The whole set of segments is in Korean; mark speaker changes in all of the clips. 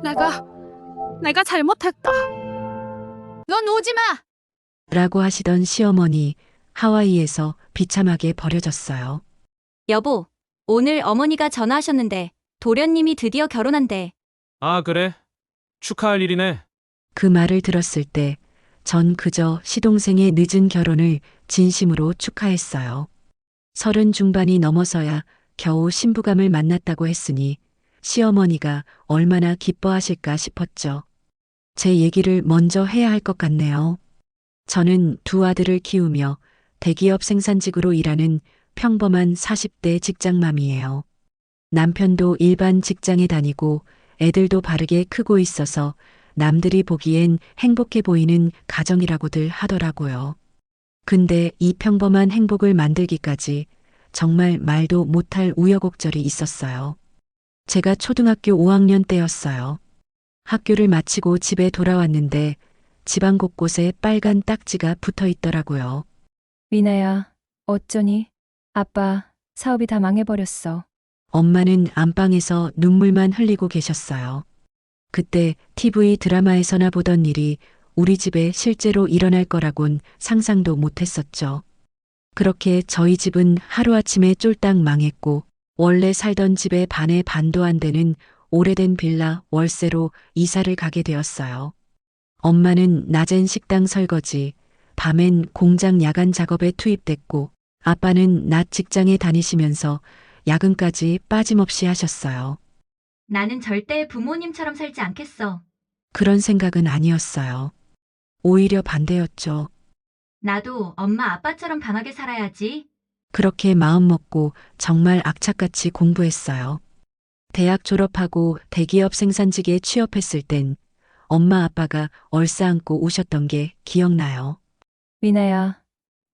Speaker 1: 내가, 내가 잘못했다. 넌 오지 마!
Speaker 2: 라고 하시던 시어머니 하와이에서 비참하게 버려졌어요.
Speaker 3: 여보, 오늘 어머니가 전화하셨는데 도련님이 드디어 결혼한대.
Speaker 4: 아, 그래? 축하할 일이네.
Speaker 2: 그 말을 들었을 때 전 그저 시동생의 늦은 결혼을 진심으로 축하했어요. 30 중반이 넘어서야 겨우 신부감을 만났다고 했으니 시어머니가 얼마나 기뻐하실까 싶었죠. 제 얘기를 먼저 해야 할 것 같네요. 저는 두 아들을 키우며 대기업 생산직으로 일하는 평범한 40대 직장맘이에요. 남편도 일반 직장에 다니고 애들도 바르게 크고 있어서 남들이 보기엔 행복해 보이는 가정이라고들 하더라고요. 근데 이 평범한 행복을 만들기까지 정말 말도 못할 우여곡절이 있었어요. 제가 초등학교 5학년 때였어요. 학교를 마치고 집에 돌아왔는데 집안 곳곳에 빨간 딱지가 붙어 있더라고요.
Speaker 5: 미나야, 어쩌니? 아빠, 사업이 다 망해버렸어.
Speaker 2: 엄마는 안방에서 눈물만 흘리고 계셨어요. 그때 TV 드라마에서나 보던 일이 우리 집에 실제로 일어날 거라곤 상상도 못했었죠. 그렇게 저희 집은 하루아침에 쫄딱 망했고 원래 살던 집의 반의 반도 안 되는 오래된 빌라 월세로 이사를 가게 되었어요. 엄마는 낮엔 식당 설거지, 밤엔 공장 야간 작업에 투입됐고 아빠는 낮 직장에 다니시면서 야근까지 빠짐없이 하셨어요.
Speaker 3: 나는 절대 부모님처럼 살지 않겠어.
Speaker 2: 그런 생각은 아니었어요. 오히려 반대였죠.
Speaker 3: 나도 엄마 아빠처럼 강하게 살아야지.
Speaker 2: 그렇게 마음먹고 정말 악착같이 공부했어요. 대학 졸업하고 대기업 생산직에 취업했을 땐 엄마 아빠가 얼싸안고 우셨던 게 기억나요.
Speaker 5: 미나야,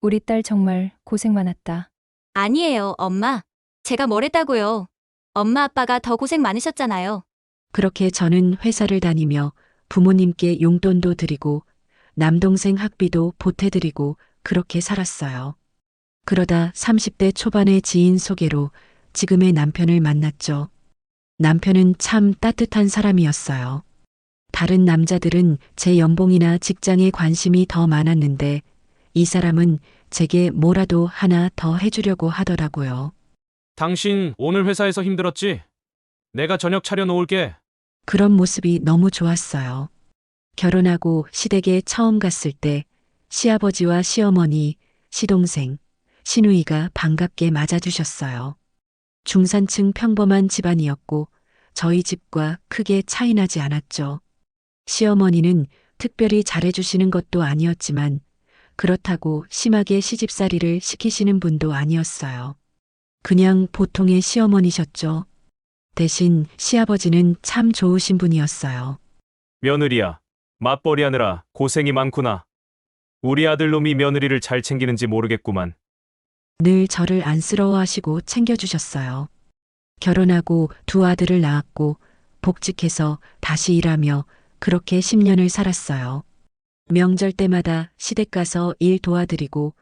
Speaker 5: 우리 딸 정말 고생 많았다.
Speaker 3: 아니에요, 엄마. 제가 뭘 했다고요. 엄마 아빠가 더 고생 많으셨잖아요.
Speaker 2: 그렇게 저는 회사를 다니며 부모님께 용돈도 드리고 남동생 학비도 보태드리고 그렇게 살았어요. 그러다 30대 초반의 지인 소개로 지금의 남편을 만났죠. 남편은 참 따뜻한 사람이었어요. 다른 남자들은 제 연봉이나 직장에 관심이 더 많았는데 이 사람은 제게 뭐라도 하나 더 해주려고 하더라고요.
Speaker 4: 당신 오늘 회사에서 힘들었지? 내가 저녁 차려 놓을게.
Speaker 2: 그런 모습이 너무 좋았어요. 결혼하고 시댁에 처음 갔을 때 시아버지와 시어머니, 시동생, 시누이가 반갑게 맞아주셨어요. 중산층 평범한 집안이었고 저희 집과 크게 차이나지 않았죠. 시어머니는 특별히 잘해주시는 것도 아니었지만 그렇다고 심하게 시집살이를 시키시는 분도 아니었어요. 그냥 보통의 시어머니셨죠. 대신 시아버지는 참 좋으신 분이었어요.
Speaker 4: 며느리야, 맞벌이 하느라 고생이 많구나. 우리 아들놈이 며느리를 잘 챙기는지 모르겠구만.
Speaker 2: 늘 저를 안쓰러워하시고 챙겨주셨어요. 결혼하고 두 아들을 낳았고 복직해서 다시 일하며 그렇게 10년을 살았어요. 명절 때마다 시댁 가서 일 도와드리고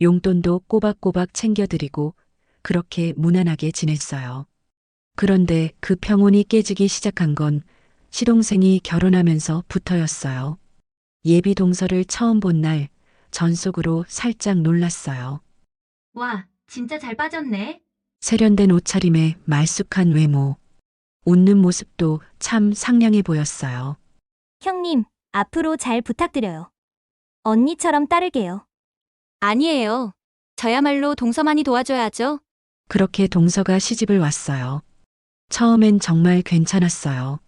Speaker 2: 용돈도 꼬박꼬박 챙겨드리고 그렇게 무난하게 지냈어요. 그런데 그 평온이 깨지기 시작한 건 시동생이 결혼하면서부터였어요. 예비 동서를 처음 본 날 전속으로 살짝 놀랐어요.
Speaker 3: 와, 진짜 잘 빠졌네.
Speaker 2: 세련된 옷차림에 말쑥한 외모, 웃는 모습도 참 상냥해 보였어요.
Speaker 6: 형님, 앞으로 잘 부탁드려요. 언니처럼 따를게요.
Speaker 3: 아니에요. 저야말로 동서만이 도와줘야죠.
Speaker 2: 그렇게 동서가 시집을 왔어요. 처음엔 정말 괜찮았어요.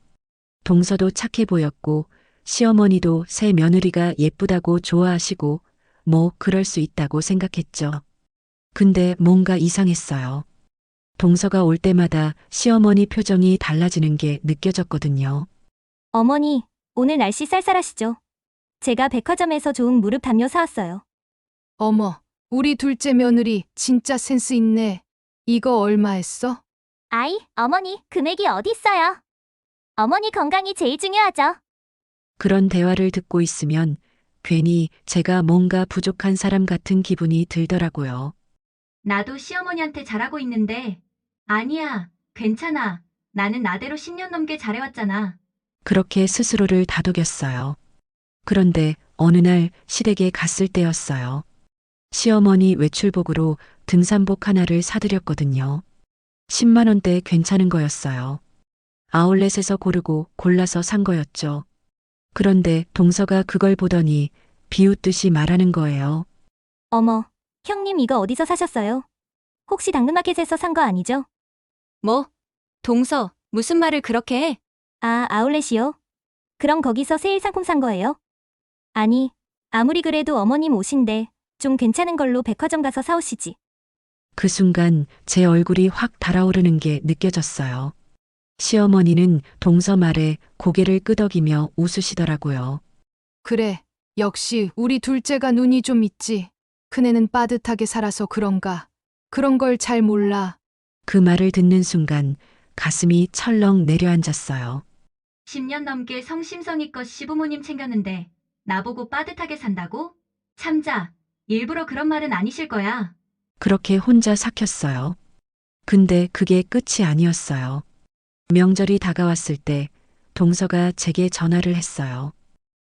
Speaker 2: 동서도 착해 보였고 시어머니도 새 며느리가 예쁘다고 좋아하시고 뭐 그럴 수 있다고 생각했죠. 근데 뭔가 이상했어요. 동서가 올 때마다 시어머니 표정이 달라지는 게 느껴졌거든요.
Speaker 6: 어머니, 오늘 날씨 쌀쌀하시죠? 제가 백화점에서 좋은 무릎 담요 사왔어요.
Speaker 1: 어머, 우리 둘째 며느리 진짜 센스 있네. 이거 얼마 했어?
Speaker 6: 아이, 어머니, 금액이 어디 있어요? 어머니 건강이 제일 중요하죠.
Speaker 2: 그런 대화를 듣고 있으면 괜히 제가 뭔가 부족한 사람 같은 기분이 들더라고요.
Speaker 3: 나도 시어머니한테 잘하고 있는데. 아니야, 괜찮아. 나는 나대로 10년 넘게 잘해왔잖아.
Speaker 2: 그렇게 스스로를 다독였어요. 그런데 어느 날 시댁에 갔을 때였어요. 시어머니 외출복으로 등산복 하나를 사드렸거든요. 10만 원대 괜찮은 거였어요. 아울렛에서 고르고 골라서 산 거였죠. 그런데 동서가 그걸 보더니 비웃듯이 말하는 거예요.
Speaker 6: 어머, 형님 이거 어디서 사셨어요? 혹시 당근마켓에서 산 거 아니죠?
Speaker 3: 뭐? 동서, 무슨 말을 그렇게 해?
Speaker 6: 아, 아울렛이요? 그럼 거기서 세일 상품 산 거예요? 아니, 아무리 그래도 어머님 옷인데 좀 괜찮은 걸로 백화점 가서 사오시지.
Speaker 2: 그 순간 제 얼굴이 확 달아오르는 게 느껴졌어요. 시어머니는 동서 말에 고개를 끄덕이며 웃으시더라고요.
Speaker 1: 그래, 역시 우리 둘째가 눈이 좀 있지. 큰애는 빠듯하게 살아서 그런가. 그런 걸 잘 몰라.
Speaker 2: 그 말을 듣는 순간 가슴이 철렁 내려앉았어요.
Speaker 3: 10년 넘게 성심성의껏 시부모님 챙겼는데 나보고 빠듯하게 산다고? 참자, 일부러 그런 말은 아니실 거야.
Speaker 2: 그렇게 혼자 삭혔어요. 근데 그게 끝이 아니었어요. 명절이 다가왔을 때 동서가 제게 전화를 했어요.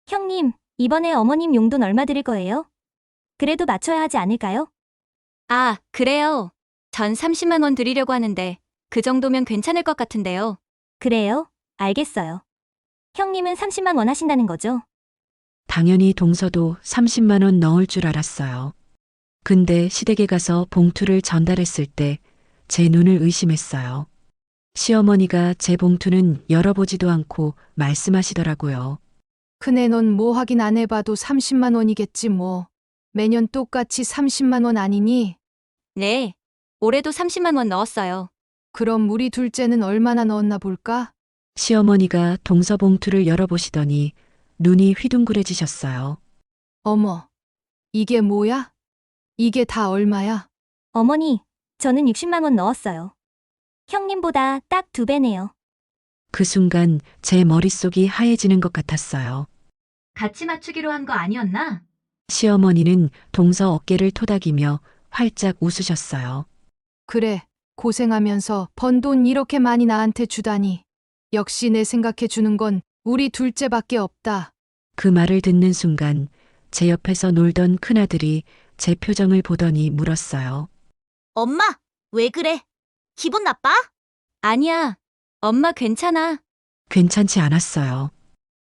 Speaker 6: 형님, 이번에 어머님 용돈 얼마 드릴 거예요? 그래도 맞춰야 하지 않을까요?
Speaker 3: 아, 그래요. 전 30만 원 드리려고 하는데 그 정도면 괜찮을 것 같은데요.
Speaker 6: 그래요? 알겠어요. 형님은 30만 원 하신다는 거죠?
Speaker 2: 당연히 동서도 30만 원 넣을 줄 알았어요. 근데 시댁에 가서 봉투를 전달했을 때 제 눈을 의심했어요. 시어머니가 제 봉투는 열어보지도 않고 말씀하시더라고요.
Speaker 1: 큰애 넌 뭐 확인 안 해봐도 30만 원이겠지 뭐. 매년 똑같이 30만 원 아니니?
Speaker 3: 네, 올해도 30만 원 넣었어요.
Speaker 1: 그럼 우리 둘째는 얼마나 넣었나 볼까?
Speaker 2: 시어머니가 동서 봉투를 열어보시더니 눈이 휘둥그레지셨어요.
Speaker 1: 어머, 이게 뭐야? 이게 다 얼마야?
Speaker 6: 어머니, 저는 60만 원 넣었어요. 형님보다 딱 2배네요.
Speaker 2: 그 순간 제 머릿속이 하얘지는 것 같았어요.
Speaker 3: 같이 맞추기로 한 거 아니었나?
Speaker 2: 시어머니는 동서 어깨를 토닥이며 활짝 웃으셨어요.
Speaker 1: 그래, 고생하면서 번 돈 이렇게 많이 나한테 주다니. 역시 내 생각해 주는 건 우리 둘째밖에 없다.
Speaker 2: 그 말을 듣는 순간 제 옆에서 놀던 큰아들이 제 표정을 보더니 물었어요.
Speaker 7: 엄마, 왜 그래? 기분 나빠?
Speaker 3: 아니야. 엄마 괜찮아.
Speaker 2: 괜찮지 않았어요.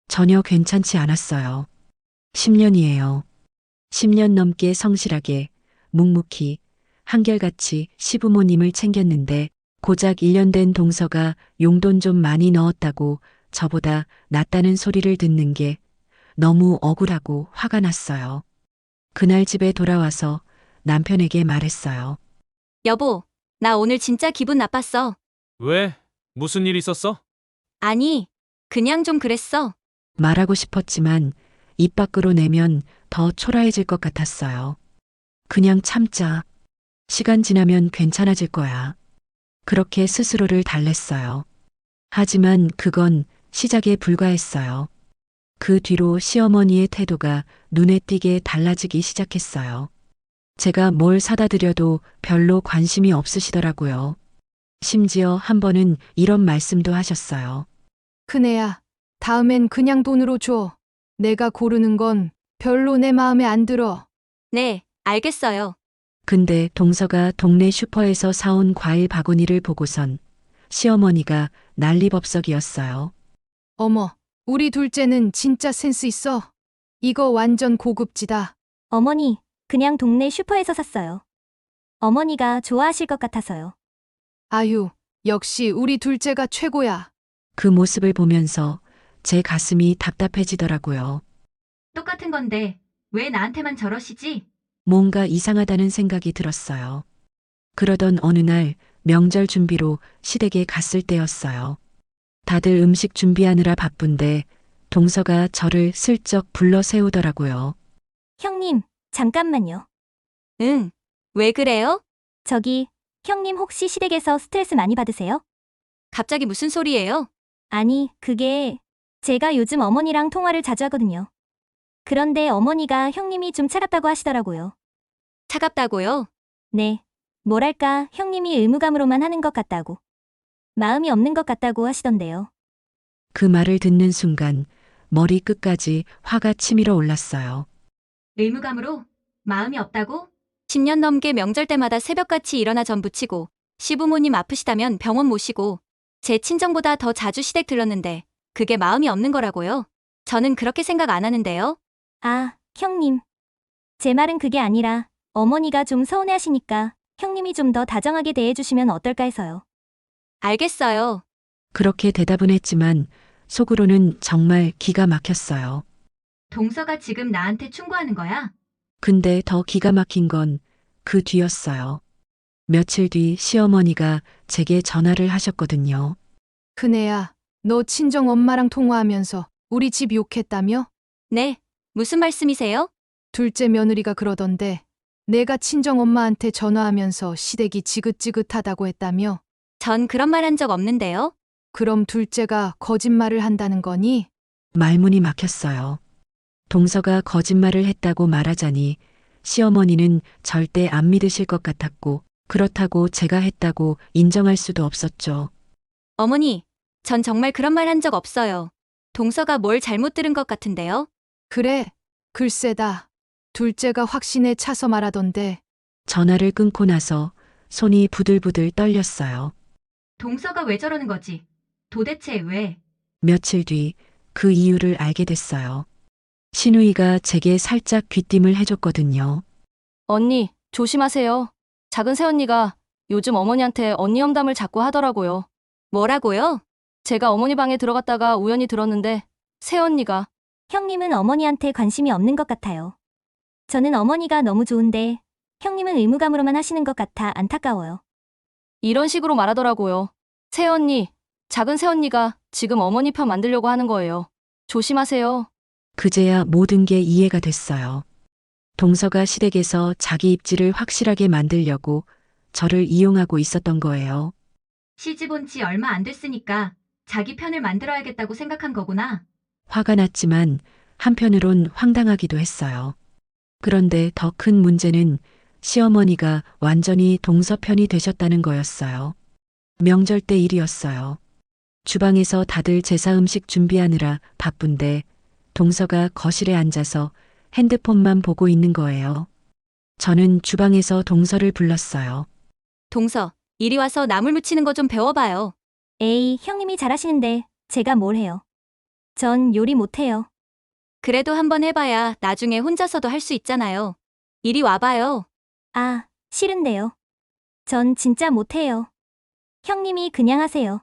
Speaker 2: 전혀 괜찮지 않았어요. 10년이에요. 10년 넘게 성실하게, 묵묵히, 한결같이 시부모님을 챙겼는데 고작 1년 된 동서가 용돈 좀 많이 넣었다고 저보다 낫다는 소리를 듣는 게 너무 억울하고 화가 났어요. 그날 집에 돌아와서 남편에게 말했어요.
Speaker 3: 여보, 나 오늘 진짜 기분 나빴어.
Speaker 4: 왜? 무슨 일 있었어?
Speaker 3: 아니, 그냥 좀 그랬어.
Speaker 2: 말하고 싶었지만 입 밖으로 내면 더 초라해질 것 같았어요. 그냥 참자. 시간 지나면 괜찮아질 거야. 그렇게 스스로를 달랬어요. 하지만 그건 시작에 불과했어요. 그 뒤로 시어머니의 태도가 눈에 띄게 달라지기 시작했어요. 제가 뭘 사다 드려도 별로 관심이 없으시더라고요. 심지어 한 번은 이런 말씀도 하셨어요.
Speaker 1: 큰애야, 다음엔 그냥 돈으로 줘. 내가 고르는 건 별로 내 마음에 안 들어.
Speaker 3: 네, 알겠어요.
Speaker 2: 근데 동서가 동네 슈퍼에서 사온 과일 바구니를 보고선 시어머니가 난리법석이었어요.
Speaker 1: 어머, 우리 둘째는 진짜 센스 있어. 이거 완전 고급지다.
Speaker 6: 어머니, 그냥 동네 슈퍼에서 샀어요. 어머니가 좋아하실 것 같아서요.
Speaker 1: 아유, 역시 우리 둘째가 최고야.
Speaker 2: 그 모습을 보면서 제 가슴이 답답해지더라고요.
Speaker 3: 똑같은 건데 왜 나한테만 저러시지?
Speaker 2: 뭔가 이상하다는 생각이 들었어요. 그러던 어느 날 명절 준비로 시댁에 갔을 때였어요. 다들 음식 준비하느라 바쁜데 동서가 저를 슬쩍 불러 세우더라고요.
Speaker 6: 형님, 잠깐만요.
Speaker 3: 응, 왜 그래요?
Speaker 6: 저기, 형님 혹시 시댁에서 스트레스 많이 받으세요?
Speaker 3: 갑자기 무슨 소리예요?
Speaker 6: 아니, 그게 제가 요즘 어머니랑 통화를 자주 하거든요. 그런데 어머니가 형님이 좀 차갑다고 하시더라고요.
Speaker 3: 차갑다고요?
Speaker 6: 네. 뭐랄까, 형님이 의무감으로만 하는 것 같다고. 마음이 없는 것 같다고 하시던데요.
Speaker 2: 그 말을 듣는 순간 머리 끝까지 화가 치밀어 올랐어요.
Speaker 3: 의무감으로 마음이 없다고? 10년 넘게 명절 때마다 새벽같이 일어나 전 부치고 시부모님 아프시다면 병원 모시고 제 친정보다 더 자주 시댁 들렀는데 그게 마음이 없는 거라고요? 저는 그렇게 생각 안 하는데요.
Speaker 6: 아, 형님. 제 말은 그게 아니라 어머니가 좀 서운해하시니까 형님이 좀 더 다정하게 대해주시면 어떨까 해서요.
Speaker 3: 알겠어요.
Speaker 2: 그렇게 대답은 했지만 속으로는 정말 기가 막혔어요.
Speaker 3: 동서가 지금 나한테 충고하는 거야?
Speaker 2: 근데 더 기가 막힌 건 그 뒤였어요. 며칠 뒤 시어머니가 제게 전화를 하셨거든요.
Speaker 1: 큰애야, 너 친정 엄마랑 통화하면서 우리 집 욕했다며?
Speaker 3: 네, 무슨 말씀이세요?
Speaker 1: 둘째 며느리가 그러던데 내가 친정 엄마한테 전화하면서 시댁이 지긋지긋하다고 했다며?
Speaker 3: 전 그런 말 한 적 없는데요.
Speaker 1: 그럼 둘째가 거짓말을 한다는 거니?
Speaker 2: 말문이 막혔어요. 동서가 거짓말을 했다고 말하자니 시어머니는 절대 안 믿으실 것 같았고 그렇다고 제가 했다고 인정할 수도 없었죠.
Speaker 3: 어머니, 전 정말 그런 말 한 적 없어요. 동서가 뭘 잘못 들은 것 같은데요.
Speaker 1: 그래, 글쎄다. 둘째가 확신에 차서 말하던데.
Speaker 2: 전화를 끊고 나서 손이 부들부들 떨렸어요.
Speaker 3: 동서가 왜 저러는 거지? 도대체 왜?
Speaker 2: 며칠 뒤 그 이유를 알게 됐어요. 신우이가 제게 살짝 귀띔을 해줬거든요.
Speaker 8: 언니, 조심하세요. 작은 새언니가 요즘 어머니한테 언니 험담을 자꾸 하더라고요.
Speaker 3: 뭐라고요?
Speaker 8: 제가 어머니 방에 들어갔다가 우연히 들었는데 새언니가
Speaker 6: 형님은 어머니한테 관심이 없는 것 같아요. 저는 어머니가 너무 좋은데 형님은 의무감으로만 하시는 것 같아 안타까워요.
Speaker 8: 이런 식으로 말하더라고요. 새언니, 작은 새언니가 지금 어머니 편 만들려고 하는 거예요. 조심하세요.
Speaker 2: 그제야 모든 게 이해가 됐어요. 동서가 시댁에서 자기 입지를 확실하게 만들려고 저를 이용하고 있었던 거예요.
Speaker 3: 시집 온 지 얼마 안 됐으니까 자기 편을 만들어야겠다고 생각한 거구나.
Speaker 2: 화가 났지만 한편으론 황당하기도 했어요. 그런데 더 큰 문제는 시어머니가 완전히 동서 편이 되셨다는 거였어요. 명절 때 일이었어요. 주방에서 다들 제사 음식 준비하느라 바쁜데 동서가 거실에 앉아서 핸드폰만 보고 있는 거예요. 저는 주방에서 동서를 불렀어요.
Speaker 3: 동서, 이리 와서 나물 무치는 거 좀 배워봐요.
Speaker 6: 에이, 형님이 잘하시는데 제가 뭘 해요. 전 요리 못해요.
Speaker 3: 그래도 한번 해봐야 나중에 혼자서도 할 수 있잖아요. 이리 와봐요.
Speaker 6: 아, 싫은데요. 전 진짜 못해요. 형님이 그냥 하세요.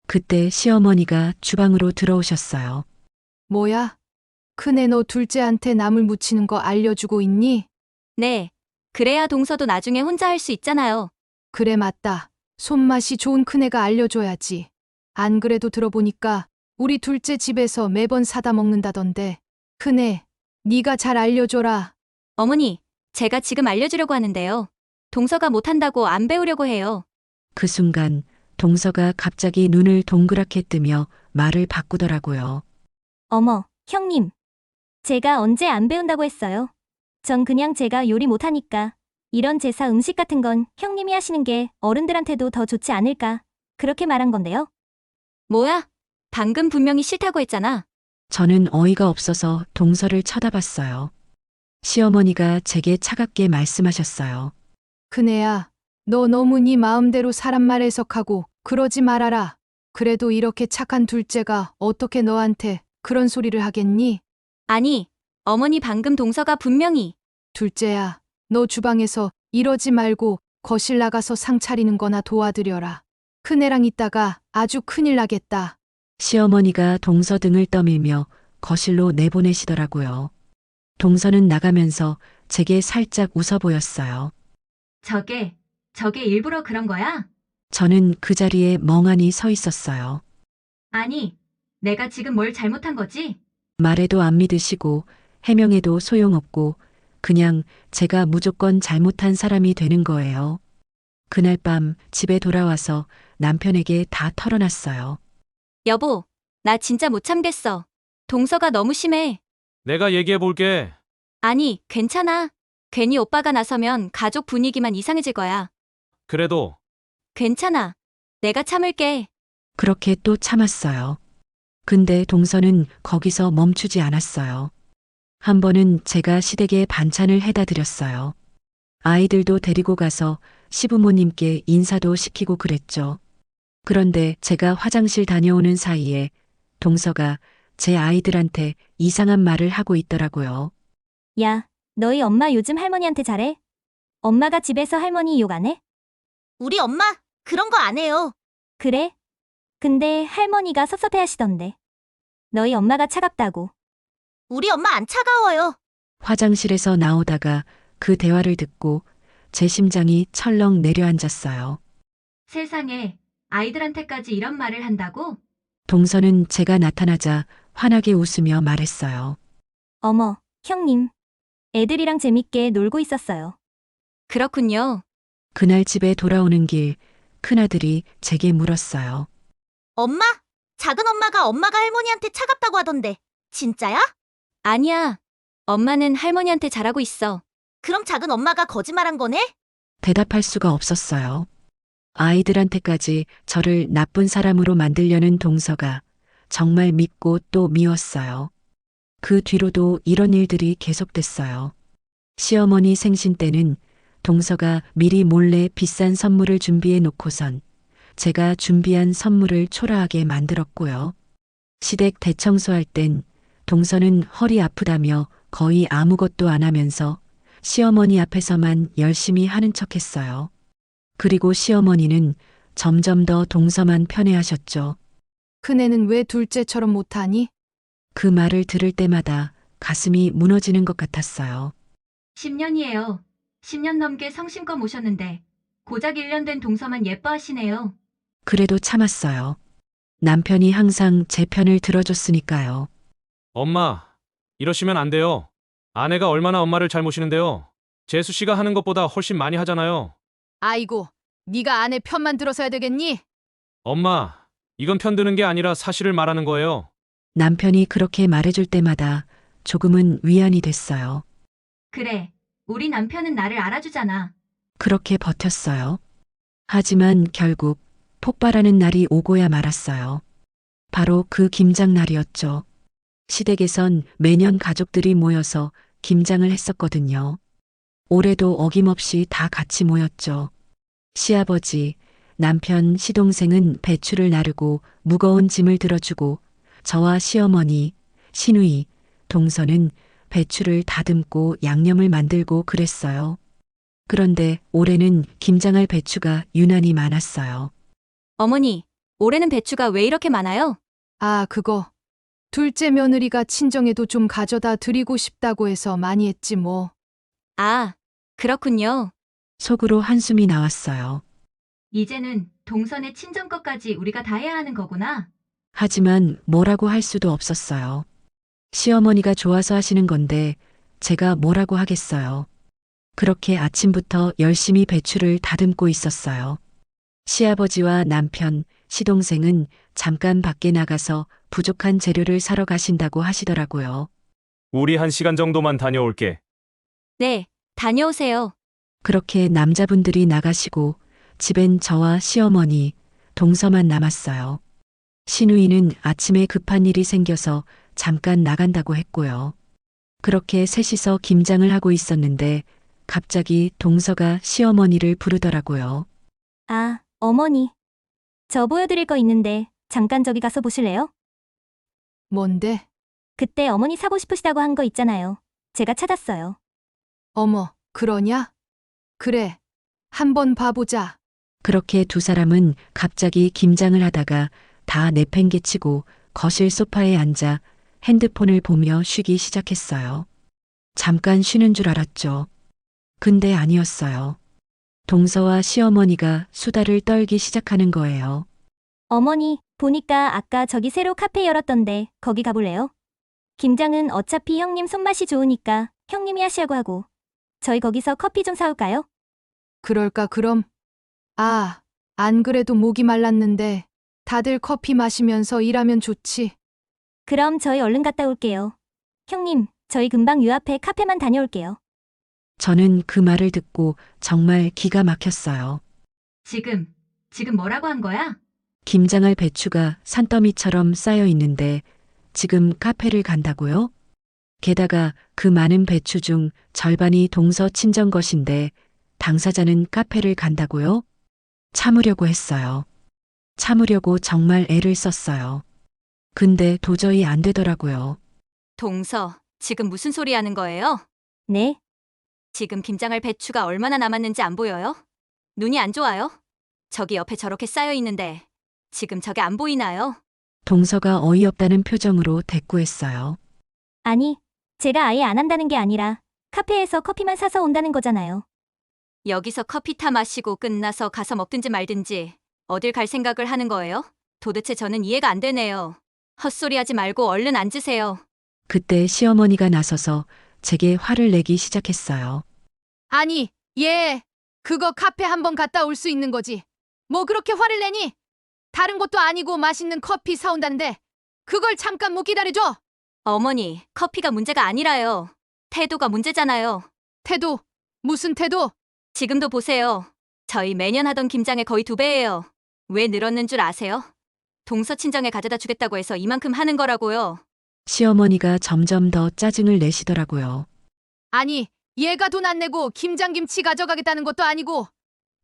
Speaker 2: 그때 시어머니가 주방으로 들어오셨어요.
Speaker 1: 뭐야? 큰애 너 둘째한테 나물 무치는 거 알려주고 있니?
Speaker 3: 네, 그래야 동서도 나중에 혼자 할 수 있잖아요.
Speaker 1: 그래 맞다. 손맛이 좋은 큰애가 알려줘야지. 안 그래도 들어보니까 우리 둘째 집에서 매번 사다 먹는다던데. 큰애, 네가 잘 알려줘라.
Speaker 3: 어머니, 제가 지금 알려주려고 하는데요. 동서가 못한다고 안 배우려고 해요.
Speaker 2: 그 순간 동서가 갑자기 눈을 동그랗게 뜨며 말을 바꾸더라고요.
Speaker 6: 어머, 형님. 제가 언제 안 배운다고 했어요. 전 그냥 제가 요리 못하니까 이런 제사 음식 같은 건 형님이 하시는 게 어른들한테도 더 좋지 않을까 그렇게 말한 건데요.
Speaker 3: 뭐야? 방금 분명히 싫다고 했잖아.
Speaker 2: 저는 어이가 없어서 동서를 쳐다봤어요. 시어머니가 제게 차갑게 말씀하셨어요.
Speaker 1: 큰애야, 너 너무 네 마음대로 사람 말 해석하고 그러지 말아라. 그래도 이렇게 착한 둘째가 어떻게 너한테 그런 소리를 하겠니?
Speaker 3: 아니, 어머니 방금 동서가 분명히
Speaker 1: 둘째야, 너 주방에서 이러지 말고 거실 나가서 상 차리는 거나 도와드려라. 큰애랑 있다가 아주 큰일 나겠다.
Speaker 2: 시어머니가 동서 등을 떠밀며 거실로 내보내시더라고요. 동서는 나가면서 제게 살짝 웃어 보였어요.
Speaker 3: 저게 일부러 그런 거야?
Speaker 2: 저는 그 자리에 멍하니 서 있었어요.
Speaker 3: 아니, 내가 지금 뭘 잘못한 거지?
Speaker 2: 말해도 안 믿으시고 해명해도 소용없고 그냥 제가 무조건 잘못한 사람이 되는 거예요. 그날 밤 집에 돌아와서 남편에게 다 털어놨어요.
Speaker 3: 여보, 나 진짜 못 참겠어. 동서가 너무 심해.
Speaker 4: 내가 얘기해 볼게.
Speaker 3: 아니, 괜찮아. 괜히 오빠가 나서면 가족 분위기만 이상해질 거야.
Speaker 4: 그래도
Speaker 3: 괜찮아. 내가 참을게.
Speaker 2: 그렇게 또 참았어요. 근데 동서는 거기서 멈추지 않았어요. 한 번은 제가 시댁에 반찬을 해다 드렸어요. 아이들도 데리고 가서 시부모님께 인사도 시키고 그랬죠. 그런데 제가 화장실 다녀오는 사이에 동서가 제 아이들한테 이상한 말을 하고 있더라고요.
Speaker 6: 야, 너희 엄마 요즘 할머니한테 잘해? 엄마가 집에서 할머니 욕 안 해?
Speaker 7: 우리 엄마 그런 거 안 해요.
Speaker 6: 그래? 근데 할머니가 섭섭해 하시던데. 너희 엄마가 차갑다고.
Speaker 7: 우리 엄마 안 차가워요.
Speaker 2: 화장실에서 나오다가 그 대화를 듣고 제 심장이 철렁 내려앉았어요.
Speaker 3: 세상에 아이들한테까지 이런 말을 한다고?
Speaker 2: 동서는 제가 나타나자 환하게 웃으며 말했어요.
Speaker 6: 어머, 형님. 애들이랑 재밌게 놀고 있었어요.
Speaker 3: 그렇군요.
Speaker 2: 그날 집에 돌아오는 길 큰아들이 제게 물었어요.
Speaker 7: 엄마? 작은 엄마가 할머니한테 차갑다고 하던데. 진짜야?
Speaker 3: 아니야. 엄마는 할머니한테 잘하고 있어.
Speaker 7: 그럼 작은 엄마가 거짓말한 거네?
Speaker 2: 대답할 수가 없었어요. 아이들한테까지 저를 나쁜 사람으로 만들려는 동서가 정말 밉고 또 미웠어요. 그 뒤로도 이런 일들이 계속됐어요. 시어머니 생신 때는 동서가 미리 몰래 비싼 선물을 준비해 놓고선 제가 준비한 선물을 초라하게 만들었고요. 시댁 대청소할 땐 동서는 허리 아프다며 거의 아무것도 안 하면서 시어머니 앞에서만 열심히 하는 척 했어요. 그리고 시어머니는 점점 더 동서만 편애하셨죠.
Speaker 1: 큰애는 왜 둘째처럼 못하니?
Speaker 2: 그 말을 들을 때마다 가슴이 무너지는 것 같았어요.
Speaker 3: 10년이에요. 10년 넘게 성심껏 모셨는데 고작 1년 된 동서만 예뻐하시네요.
Speaker 2: 그래도 참았어요. 남편이 항상 제 편을 들어줬으니까요.
Speaker 4: 엄마, 이러시면 안 돼요. 아내가 얼마나 엄마를 잘 모시는데요. 재수 씨가 하는 것보다 훨씬 많이 하잖아요.
Speaker 1: 아이고, 네가 아내 편만 들어서야 되겠니?
Speaker 4: 엄마, 이건 편드는 게 아니라 사실을 말하는 거예요.
Speaker 2: 남편이 그렇게 말해줄 때마다 조금은 위안이 됐어요.
Speaker 3: 그래. 우리 남편은 나를 알아주잖아.
Speaker 2: 그렇게 버텼어요. 하지만 결국 폭발하는 날이 오고야 말았어요. 바로 그 김장 날이었죠. 시댁에선 매년 가족들이 모여서 김장을 했었거든요. 올해도 어김없이 다 같이 모였죠. 시아버지, 남편, 시동생은 배추를 나르고 무거운 짐을 들어주고 저와 시어머니, 시누이, 동서는 배추를 다듬고 양념을 만들고 그랬어요. 그런데 올해는 김장할 배추가 유난히 많았어요.
Speaker 3: 어머니, 올해는 배추가 왜 이렇게 많아요?
Speaker 1: 아, 그거. 둘째 며느리가 친정에도 좀 가져다 드리고 싶다고 해서 많이 했지 뭐.
Speaker 3: 아, 그렇군요.
Speaker 2: 속으로 한숨이 나왔어요.
Speaker 3: 이제는 동선의 친정 것까지 우리가 다 해야 하는 거구나.
Speaker 2: 하지만 뭐라고 할 수도 없었어요. 시어머니가 좋아서 하시는 건데 제가 뭐라고 하겠어요. 그렇게 아침부터 열심히 배추를 다듬고 있었어요. 시아버지와 남편, 시동생은 잠깐 밖에 나가서 부족한 재료를 사러 가신다고 하시더라고요.
Speaker 4: 우리 1시간 정도만 다녀올게.
Speaker 3: 네, 다녀오세요.
Speaker 2: 그렇게 남자분들이 나가시고 집엔 저와 시어머니, 동서만 남았어요. 시누이는 아침에 급한 일이 생겨서 잠깐 나간다고 했고요. 그렇게 셋이서 김장을 하고 있었는데 갑자기 동서가 시어머니를 부르더라고요.
Speaker 6: 아, 어머니. 저 보여드릴 거 있는데 잠깐 저기 가서 보실래요?
Speaker 1: 뭔데?
Speaker 6: 그때 어머니 사고 싶으시다고 한 거 있잖아요. 제가 찾았어요.
Speaker 1: 어머, 그러냐? 그래. 한번 봐보자.
Speaker 2: 그렇게 두 사람은 갑자기 김장을 하다가 다 내팽개치고 거실 소파에 앉아 핸드폰을 보며 쉬기 시작했어요. 잠깐 쉬는 줄 알았죠. 근데 아니었어요. 동서와 시어머니가 수다를 떨기 시작하는 거예요.
Speaker 6: 어머니, 보니까 아까 저기 새로 카페 열었던데 거기 가볼래요? 김장은 어차피 형님 손맛이 좋으니까 형님이 하시라고 하고. 저희 거기서 커피 좀 사올까요?
Speaker 1: 그럴까 그럼? 아, 안 그래도 목이 말랐는데 다들 커피 마시면서 일하면 좋지.
Speaker 6: 그럼 저희 얼른 갔다 올게요. 형님, 저희 금방 유 앞에 카페만 다녀올게요.
Speaker 2: 저는 그 말을 듣고 정말 기가 막혔어요.
Speaker 3: 지금 뭐라고 한 거야?
Speaker 2: 김장할 배추가 산더미처럼 쌓여 있는데 지금 카페를 간다고요? 게다가 그 많은 배추 중 절반이 동서 친정 것인데 당사자는 카페를 간다고요? 참으려고 했어요. 참으려고 정말 애를 썼어요. 근데 도저히 안 되더라고요.
Speaker 3: 동서, 지금 무슨 소리 하는 거예요?
Speaker 6: 네,
Speaker 3: 지금 김장할 배추가 얼마나 남았는지 안 보여요? 눈이 안 좋아요? 저기 옆에 저렇게 쌓여 있는데 지금 저게 안 보이나요?
Speaker 2: 동서가 어이없다는 표정으로 대꾸했어요.
Speaker 6: 아니, 제가 아예 안 한다는 게 아니라 카페에서 커피만 사서 온다는 거잖아요.
Speaker 3: 여기서 커피 타 마시고 끝나서 가서 먹든지 말든지 어딜 갈 생각을 하는 거예요? 도대체 저는 이해가 안 되네요. 헛소리 하지 말고 얼른 앉으세요.
Speaker 2: 그때 시어머니가 나서서 제게 화를 내기 시작했어요.
Speaker 1: 아니, 얘, 그거 카페 한번 갔다 올 수 있는 거지. 뭐 그렇게 화를 내니? 다른 것도 아니고 맛있는 커피 사온다는데 그걸 잠깐 못 기다려줘?
Speaker 3: 어머니, 커피가 문제가 아니라요. 태도가 문제잖아요.
Speaker 1: 태도, 무슨 태도?
Speaker 3: 지금도 보세요. 저희 매년 하던 김장의 거의 2배예요. 왜 늘었는 줄 아세요? 동서 친정에 가져다 주겠다고 해서 이만큼 하는 거라고요.
Speaker 2: 시어머니가 점점 더 짜증을 내시더라고요.
Speaker 1: 아니, 얘가 돈 안 내고 김장김치 가져가겠다는 것도 아니고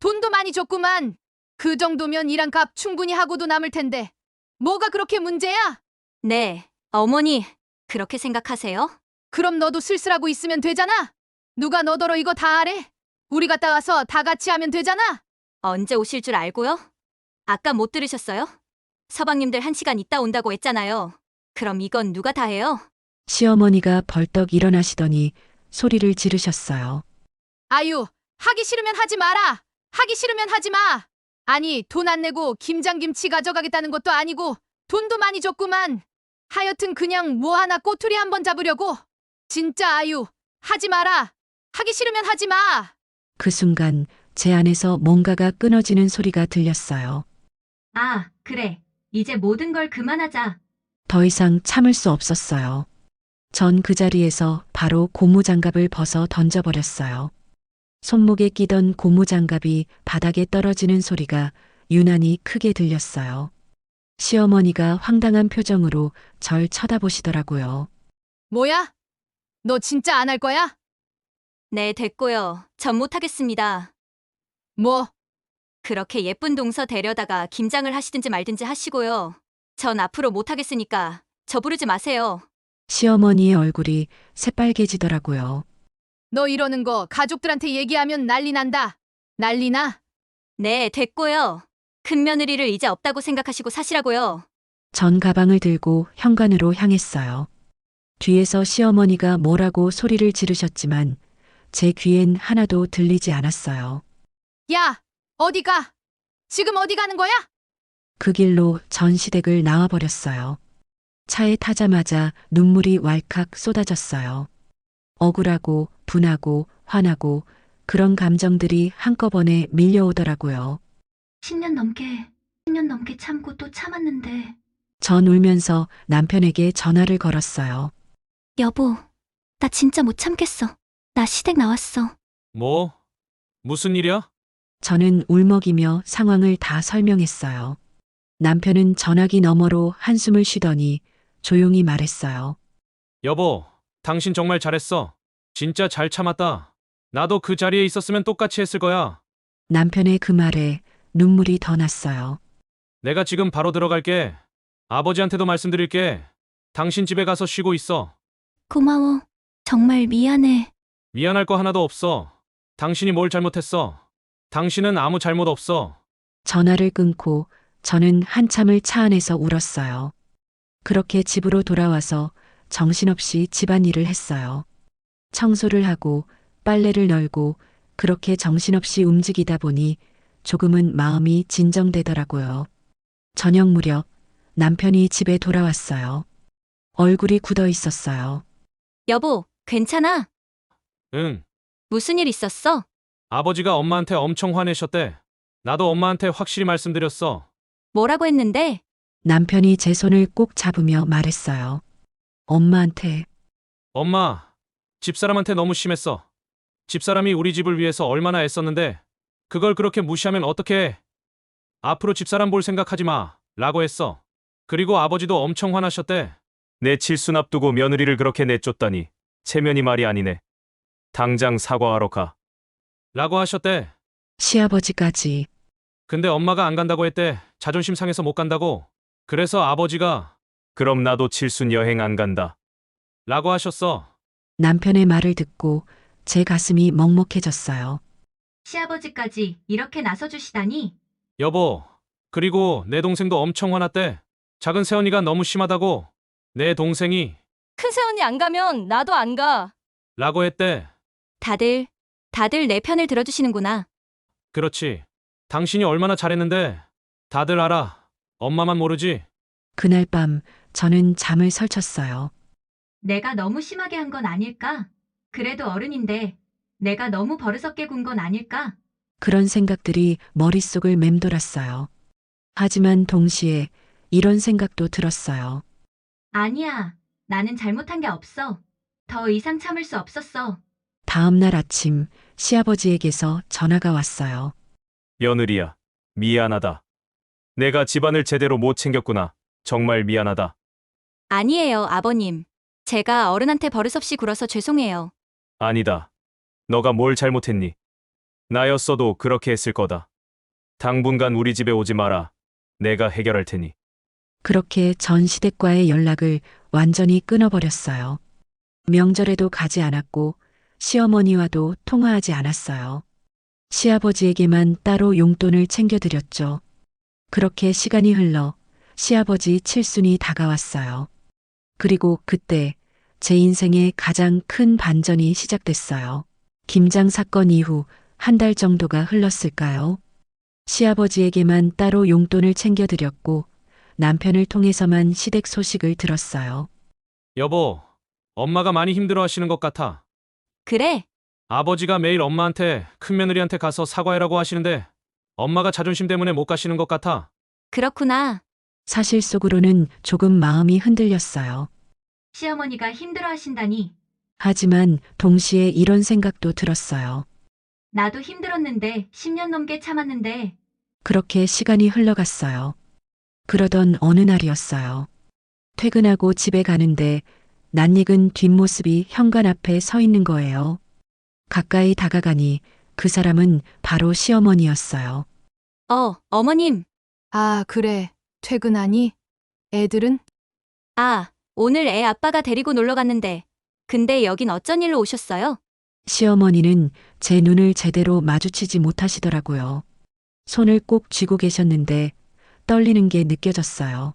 Speaker 1: 돈도 많이 줬구만. 그 정도면 일한 값 충분히 하고도 남을 텐데 뭐가 그렇게 문제야?
Speaker 3: 네, 어머니, 그렇게 생각하세요?
Speaker 1: 그럼 너도 쓸쓸하고 있으면 되잖아. 누가 너더러 이거 다 하래? 우리 갔다 와서 다 같이 하면 되잖아.
Speaker 3: 언제 오실 줄 알고요? 아까 못 들으셨어요? 서방님들 1시간 있다 온다고 했잖아요. 그럼 이건 누가 다 해요?
Speaker 2: 시어머니가 벌떡 일어나시더니 소리를 지르셨어요.
Speaker 1: 아유, 하기 싫으면 하지 마라. 하기 싫으면 하지 마. 아니, 돈 안 내고 김장김치 가져가겠다는 것도 아니고 돈도 많이 줬구만. 하여튼 그냥 뭐 하나 꼬투리 한번 잡으려고. 진짜 아유, 하지 마라. 하기 싫으면 하지 마.
Speaker 2: 그 순간 제 안에서 뭔가가 끊어지는 소리가 들렸어요.
Speaker 3: 아, 그래. 이제 모든 걸 그만하자.
Speaker 2: 더 이상 참을 수 없었어요. 전 그 자리에서 바로 고무장갑을 벗어 던져버렸어요. 손목에 끼던 고무장갑이 바닥에 떨어지는 소리가 유난히 크게 들렸어요. 시어머니가 황당한 표정으로 절 쳐다보시더라고요.
Speaker 1: 뭐야? 너 진짜 안 할 거야?
Speaker 3: 네, 됐고요. 전 못하겠습니다.
Speaker 1: 뭐?
Speaker 3: 그렇게 예쁜 동서 데려다가 김장을 하시든지 말든지 하시고요. 전 앞으로 못하겠으니까 저 부르지 마세요.
Speaker 2: 시어머니의 얼굴이 새빨개지더라고요.
Speaker 1: 너 이러는 거 가족들한테 얘기하면 난리 난다. 난리 나?
Speaker 3: 네, 됐고요. 큰 며느리를 이제 없다고 생각하시고 사시라고요.
Speaker 2: 전 가방을 들고 현관으로 향했어요. 뒤에서 시어머니가 뭐라고 소리를 지르셨지만 제 귀엔 하나도 들리지 않았어요.
Speaker 1: 야, 어디 가? 지금 어디 가는 거야?
Speaker 2: 그 길로 전 시댁을 나와버렸어요. 차에 타자마자 눈물이 왈칵 쏟아졌어요. 억울하고 분하고 화나고 그런 감정들이 한꺼번에 밀려오더라고요.
Speaker 3: 10년 넘게 참고 또 참았는데.
Speaker 2: 전 울면서 남편에게 전화를 걸었어요.
Speaker 3: 여보, 나 진짜 못 참겠어. 나 시댁 나왔어.
Speaker 4: 뭐? 무슨 일이야?
Speaker 2: 저는 울먹이며 상황을 다 설명했어요. 남편은 전화기 너머로 한숨을 쉬더니 조용히 말했어요.
Speaker 4: 여보, 당신 정말 잘했어. 진짜 잘 참았다. 나도 그 자리에 있었으면 똑같이 했을 거야.
Speaker 2: 남편의 그 말에 눈물이 더 났어요.
Speaker 4: 내가 지금 바로 들어갈게. 아버지한테도 말씀드릴게. 당신 집에 가서 쉬고 있어.
Speaker 3: 고마워. 정말 미안해.
Speaker 4: 미안할 거 하나도 없어. 당신이 뭘 잘못했어. 당신은 아무 잘못 없어.
Speaker 2: 전화를 끊고 저는 한참을 차 안에서 울었어요. 그렇게 집으로 돌아와서 정신없이 집안일을 했어요. 청소를 하고 빨래를 널고 그렇게 정신없이 움직이다 보니 조금은 마음이 진정되더라고요. 저녁 무렵 남편이 집에 돌아왔어요. 얼굴이 굳어 있었어요.
Speaker 3: 여보, 괜찮아?
Speaker 4: 응.
Speaker 3: 무슨 일 있었어?
Speaker 4: 아버지가 엄마한테 엄청 화내셨대. 나도 엄마한테 확실히 말씀드렸어.
Speaker 3: 뭐라고 했는데?
Speaker 2: 남편이 제 손을 꼭 잡으며 말했어요. 엄마한테.
Speaker 4: 엄마, 집사람한테 너무 심했어. 집사람이 우리 집을 위해서 얼마나 애썼는데 그걸 그렇게 무시하면 어떡해. 앞으로 집사람 볼 생각하지 마. 라고 했어. 그리고 아버지도 엄청 화나셨대.
Speaker 9: 내 칠순 앞두고 며느리를 그렇게 내쫓다니. 체면이 말이 아니네. 당장 사과하러 가.
Speaker 4: 라고 하셨대.
Speaker 2: 시아버지까지.
Speaker 4: 근데 엄마가 안 간다고 했대. 자존심 상해서 못 간다고. 그래서 아버지가
Speaker 9: 그럼 나도 칠순 여행 안 간다.
Speaker 4: 라고 하셨어.
Speaker 2: 남편의 말을 듣고 제 가슴이 먹먹해졌어요.
Speaker 3: 시아버지까지 이렇게 나서주시다니.
Speaker 4: 여보, 그리고 내 동생도 엄청 화났대. 작은 새언니가 너무 심하다고. 내 동생이
Speaker 8: 큰 새언니 안 가면 나도 안 가.
Speaker 4: 라고 했대.
Speaker 3: 다들 내 편을 들어주시는구나.
Speaker 4: 그렇지. 당신이 얼마나 잘했는데. 다들 알아. 엄마만 모르지.
Speaker 2: 그날 밤 저는 잠을 설쳤어요.
Speaker 3: 내가 너무 심하게 한 건 아닐까? 그래도 어른인데 내가 너무 버릇없게 군 건 아닐까?
Speaker 2: 그런 생각들이 머릿속을 맴돌았어요. 하지만 동시에 이런 생각도 들었어요.
Speaker 3: 아니야. 나는 잘못한 게 없어. 더 이상 참을 수 없었어.
Speaker 2: 다음 날 아침 시아버지에게서 전화가 왔어요.
Speaker 9: 며느리야, 미안하다. 내가 집안을 제대로 못 챙겼구나. 정말 미안하다.
Speaker 3: 아니에요, 아버님. 제가 어른한테 버릇없이 굴어서 죄송해요.
Speaker 9: 아니다. 너가 뭘 잘못했니? 나였어도 그렇게 했을 거다. 당분간 우리 집에 오지 마라. 내가 해결할 테니.
Speaker 2: 그렇게 전 시댁과의 연락을 완전히 끊어버렸어요. 명절에도 가지 않았고 시어머니와도 통화하지 않았어요. 시아버지에게만 따로 용돈을 챙겨드렸죠. 그렇게 시간이 흘러 시아버지 칠순이 다가왔어요. 그리고 그때 제 인생의 가장 큰 반전이 시작됐어요. 김장 사건 이후 한 달 정도가 흘렀을까요? 시아버지에게만 따로 용돈을 챙겨드렸고 남편을 통해서만 시댁 소식을 들었어요.
Speaker 4: 여보, 엄마가 많이 힘들어 하시는 것 같아.
Speaker 3: 그래,
Speaker 4: 아버지가 매일 엄마한테 큰며느리한테 가서 사과해라고 하시는데 엄마가 자존심 때문에 못 가시는 것 같아.
Speaker 3: 그렇구나.
Speaker 2: 사실 속으로는 조금 마음이 흔들렸어요.
Speaker 3: 시어머니가 힘들어 하신다니.
Speaker 2: 하지만 동시에 이런 생각도 들었어요.
Speaker 3: 나도 힘들었는데 10년 넘게 참았는데.
Speaker 2: 그렇게 시간이 흘러갔어요. 그러던 어느 날이었어요. 퇴근하고 집에 가는데 낯익은 뒷모습이 현관 앞에 서 있는 거예요. 가까이 다가가니 그 사람은 바로 시어머니였어요.
Speaker 3: 어머님.
Speaker 1: 아, 그래. 퇴근하니? 애들은?
Speaker 3: 아, 오늘 애 아빠가 데리고 놀러 갔는데. 근데 여긴 어쩐 일로 오셨어요?
Speaker 2: 시어머니는 제 눈을 제대로 마주치지 못하시더라고요. 손을 꼭 쥐고 계셨는데 떨리는 게 느껴졌어요.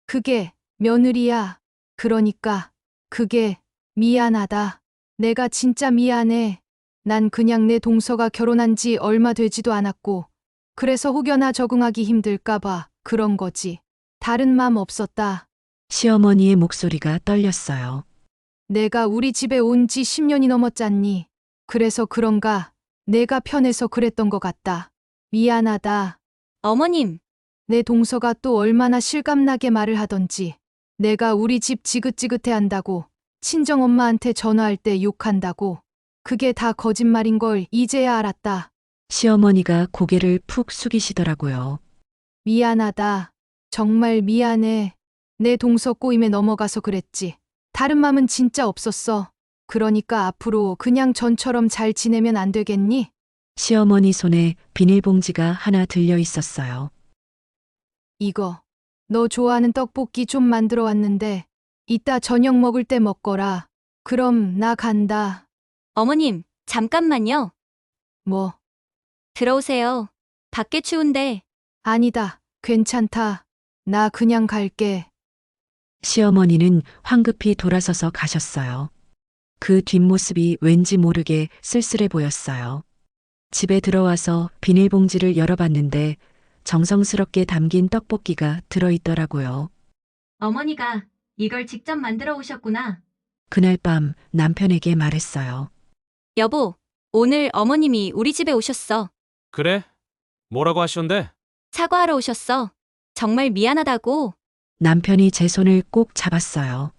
Speaker 1: 그게 며느리야. 그러니까 그게 미안하다. 내가 진짜 미안해. 난 그냥 내 동서가 결혼한 지 얼마 되지도 않았고 그래서 혹여나 적응하기 힘들까봐 그런 거지. 다른 맘 없었다.
Speaker 2: 시어머니의 목소리가 떨렸어요.
Speaker 1: 내가 우리 집에 온 지 10년이 넘었잖니. 그래서 그런가? 내가 편해서 그랬던 것 같다. 미안하다.
Speaker 3: 어머님.
Speaker 1: 내 동서가 또 얼마나 실감나게 말을 하던지. 내가 우리 집 지긋지긋해 한다고, 친정엄마한테 전화할 때 욕한다고. 그게 다 거짓말인 걸 이제야 알았다.
Speaker 2: 시어머니가 고개를 푹 숙이시더라고요.
Speaker 1: 미안하다. 정말 미안해. 내 동서 꼬임에 넘어가서 그랬지. 다른 맘은 진짜 없었어. 그러니까 앞으로 그냥 전처럼 잘 지내면 안 되겠니?
Speaker 2: 시어머니 손에 비닐봉지가 하나 들려 있었어요.
Speaker 1: 이거. 너 좋아하는 떡볶이 좀 만들어 왔는데 이따 저녁 먹을 때 먹거라. 그럼 나 간다.
Speaker 3: 어머님, 잠깐만요.
Speaker 1: 뭐?
Speaker 3: 들어오세요. 밖에 추운데.
Speaker 1: 아니다. 괜찮다. 나 그냥 갈게.
Speaker 2: 시어머니는 황급히 돌아서서 가셨어요. 그 뒷모습이 왠지 모르게 쓸쓸해 보였어요. 집에 들어와서 비닐봉지를 열어봤는데 정성스럽게 담긴 떡볶이가 들어있더라고요.
Speaker 3: 어머니가 이걸 직접 만들어 오셨구나.
Speaker 2: 그날 밤 남편에게 말했어요.
Speaker 3: 여보, 오늘 어머님이 우리 집에 오셨어.
Speaker 4: 그래? 뭐라고 하셨는데?
Speaker 3: 사과하러 오셨어. 정말 미안하다고.
Speaker 2: 남편이 제 손을 꼭 잡았어요.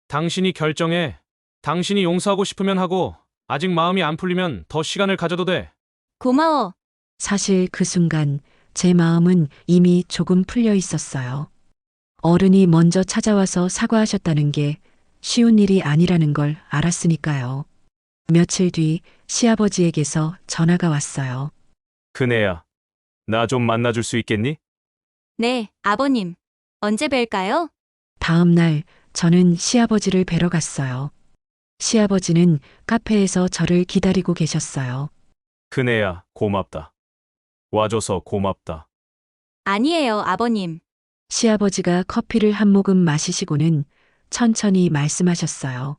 Speaker 4: 당신이 결정해. 당신이 용서하고 싶으면 하고 아직 마음이 안 풀리면 더 시간을 가져도 돼.
Speaker 3: 고마워.
Speaker 2: 사실 그 순간 제 마음은 이미 조금 풀려 있었어요. 어른이 먼저 찾아와서 사과하셨다는 게 쉬운 일이 아니라는 걸 알았으니까요. 며칠 뒤 시아버지에게서 전화가 왔어요.
Speaker 9: 큰애야, 나 좀 만나줄 수 있겠니?
Speaker 3: 네, 아버님. 언제 뵐까요?
Speaker 2: 다음 날 저는 시아버지를 뵈러 갔어요. 시아버지는 카페에서 저를 기다리고 계셨어요.
Speaker 9: 큰애야, 고맙다. 와줘서 고맙다.
Speaker 3: 아니에요, 아버님.
Speaker 2: 시아버지가 커피를 한 모금 마시시고는 천천히 말씀하셨어요.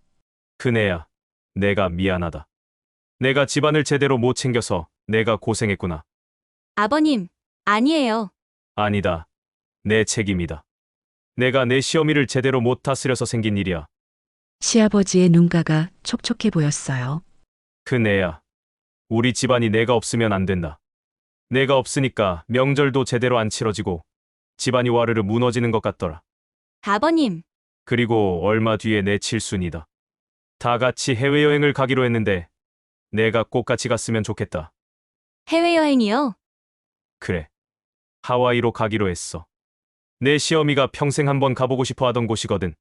Speaker 9: 큰애야, 내가 미안하다. 내가 집안을 제대로 못 챙겨서 내가 고생했구나.
Speaker 3: 아버님, 아니에요.
Speaker 9: 아니다. 내 책임이다. 내가 내 시어미를 제대로 못 다스려서 생긴 일이야.
Speaker 2: 시아버지의 눈가가 촉촉해 보였어요.
Speaker 9: 큰애야, 우리 집안이 내가 없으면 안 된다. 내가 없으니까 명절도 제대로 안 치러지고 집안이 와르르 무너지는 것 같더라.
Speaker 3: 아버님,
Speaker 9: 그리고 얼마 뒤에 내 칠순이다. 다 같이 해외여행을 가기로 했는데 내가 꼭 같이 갔으면 좋겠다.
Speaker 3: 해외여행이요?
Speaker 9: 그래. 하와이로 가기로 했어. 내 시어미가 평생 한번 가보고 싶어 하던 곳이거든.